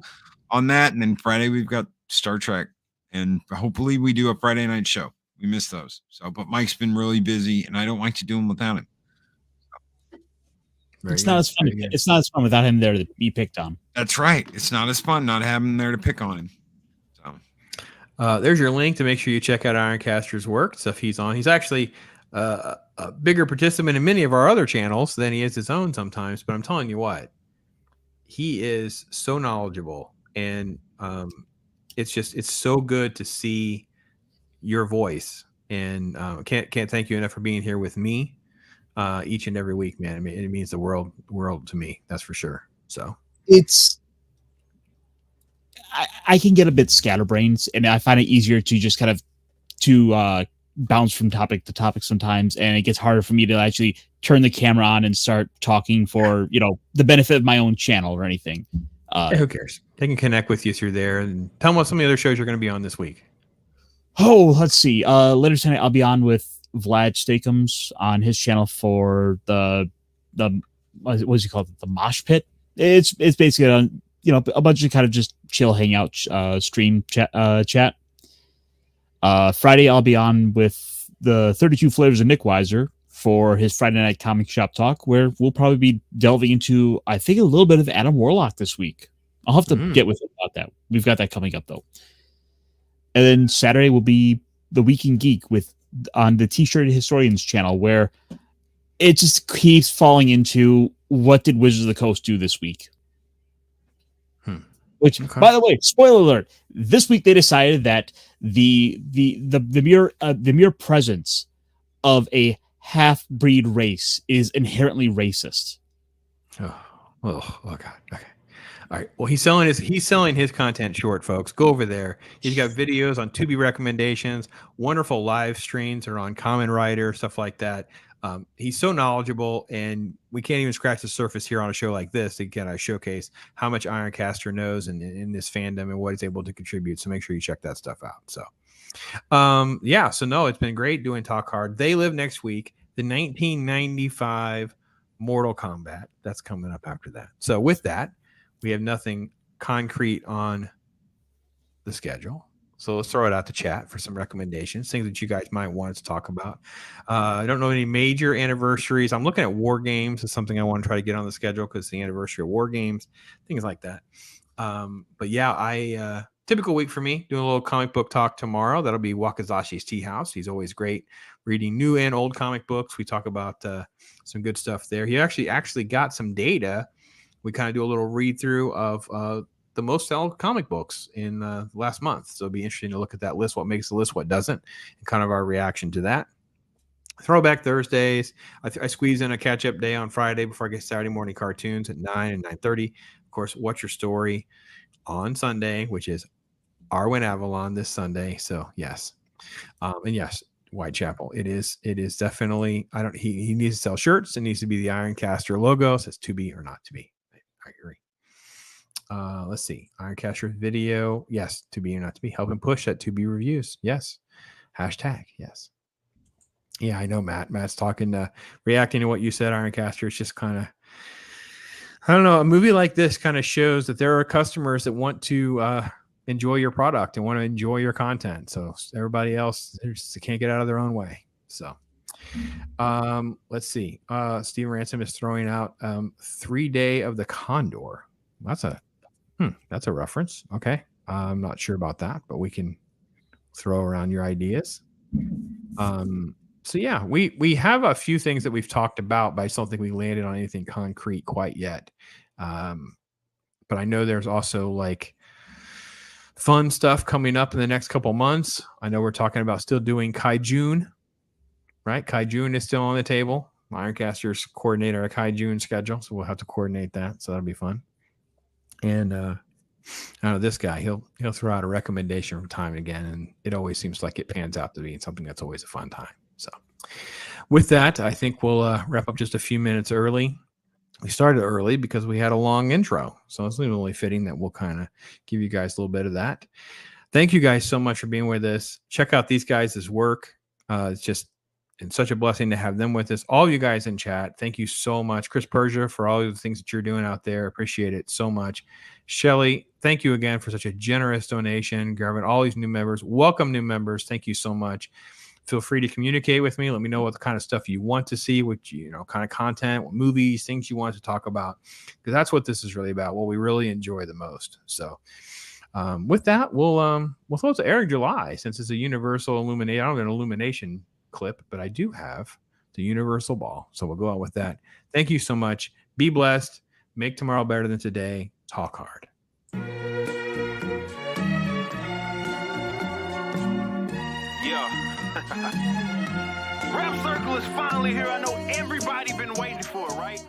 on that. And then Friday, we've got Star Trek. And hopefully we do a Friday night show. We miss those. So, but Mike's been really busy and I don't like to do them without him. It's not as fun. It's not as fun without him there to be picked on. That's right. It's not as fun not having him there to pick on him. So there's your link to make sure you check out Ironcaster's work, stuff he's on. He's actually a bigger participant in many of our other channels than he is his own sometimes. But I'm telling you what, he is so knowledgeable, and it's so good to see your voice. And can't thank you enough for being here with me each and every week, man. I mean, it means the world to me. That's for sure. So I can get a bit scatterbrained, and I find it easier to just kind of bounce from topic to topic sometimes, and it gets harder for me to actually turn the camera on and start talking for the benefit of my own channel or anything. Who cares? They can connect with you through there, and tell them what some of the other shows you're going to be on this week. Oh, let's see. Later tonight, I'll be on with Vlad Stakums on his channel for the what is he called? The Mosh Pit. It's basically a bunch of kind of just chill hangout stream chat. Friday, I'll be on with the 32 Flavors of Nick Weiser for his Friday Night Comic Shop Talk, where we'll probably be delving into, I think, a little bit of Adam Warlock this week. I'll have to get with him about that. We've got that coming up, though. And then Saturday will be the Week in Geek on the T-Shirted Historians channel, where it just keeps falling into what did Wizards of the Coast do this week? Which, by the way, spoiler alert, this week they decided that the mere presence of a half-breed race is inherently racist. Oh God. Okay. All right. Well, he's selling his content short, folks. Go over there. He's got videos on Tubi recommendations, wonderful live streams are on Common Writer, stuff like that. He's so knowledgeable, and we can't even scratch the surface here on a show like this to kind of showcase how much Ironcaster knows and in this fandom and what he's able to contribute. So make sure you check that stuff out. So, so no, it's been great doing Talk Hard. They Live next week, the 1995 Mortal Kombat. That's coming up after that. So with that, we have nothing concrete on the schedule. So let's throw it out to chat for some recommendations, things that you guys might want us to talk about. I don't know any major anniversaries. I'm looking at War Games as something I want to try to get on the schedule because it's the anniversary of War Games, things like that. But yeah, typical week for me, doing a little comic book talk tomorrow. That'll be Wakazashi's Tea House. He's always great reading new and old comic books. We talk about some good stuff there. He actually got some data. We kind of do a little read through of the most sold comic books in last month. So it'll be interesting to look at that list, what makes the list, what doesn't, and kind of our reaction to that. Throwback Thursdays. I squeeze in a catch-up day on Friday before I get Saturday morning cartoons at 9 and 9:30. Of course, What's Your Story on Sunday, which is Arwen Avalon this Sunday. So yes. And yes, Whitechapel. It is definitely, he needs to sell shirts. It needs to be the Ironcaster logo. Says to be or not to be. I agree. Let's see. Ironcaster video. Yes. To be or not to be. Help him push that to be reviews. Yes. Hashtag. Yes. Yeah, I know, Matt. Matt's talking, reacting to what you said, Ironcaster. It's just kind of, I don't know. A movie like this kind of shows that there are customers that want to enjoy your product and want to enjoy your content. So everybody else, they can't get out of their own way. So let's see. Steven Ransom is throwing out 3 Day of the Condor. That's a reference. Okay. I'm not sure about that, but we can throw around your ideas. So yeah, we have a few things that we've talked about, but I don't think we landed on anything concrete quite yet. But I know there's also like fun stuff coming up in the next couple months. I know we're talking about still doing Kaijun, right? Kaijun is still on the table. Ironcaster's coordinate our Kaijun schedule, so we'll have to coordinate that. So that'll be fun. And I know this guy, he'll throw out a recommendation from time and again, and it always seems like it pans out to be something that's always a fun time. So with that, I think we'll wrap up just a few minutes early. We started early because we had a long intro, so it's only fitting that we'll kind of give you guys a little bit of that. Thank you guys so much for being with us. Check out these guys' work. It's such a blessing to have them with us. All you guys in chat, thank you so much. Chris Persia, for all of the things that you're doing out there. Appreciate it so much. Shelly, thank you again for such a generous donation. Grabbing all these new members. Welcome, new members. Thank you so much. Feel free to communicate with me. Let me know what kind of stuff you want to see, what kind of content, what movies, things you want to talk about, because that's what this is really about, what we really enjoy the most. So with that, we'll throw it to Eric July, since it's a universal illumination. I don't have an illumination clip, but I do have the universal ball. So we'll go out with that. Thank you so much. Be blessed. Make tomorrow better than today. Talk hard. Rap Circle is finally here. I know everybody been waiting for it, right?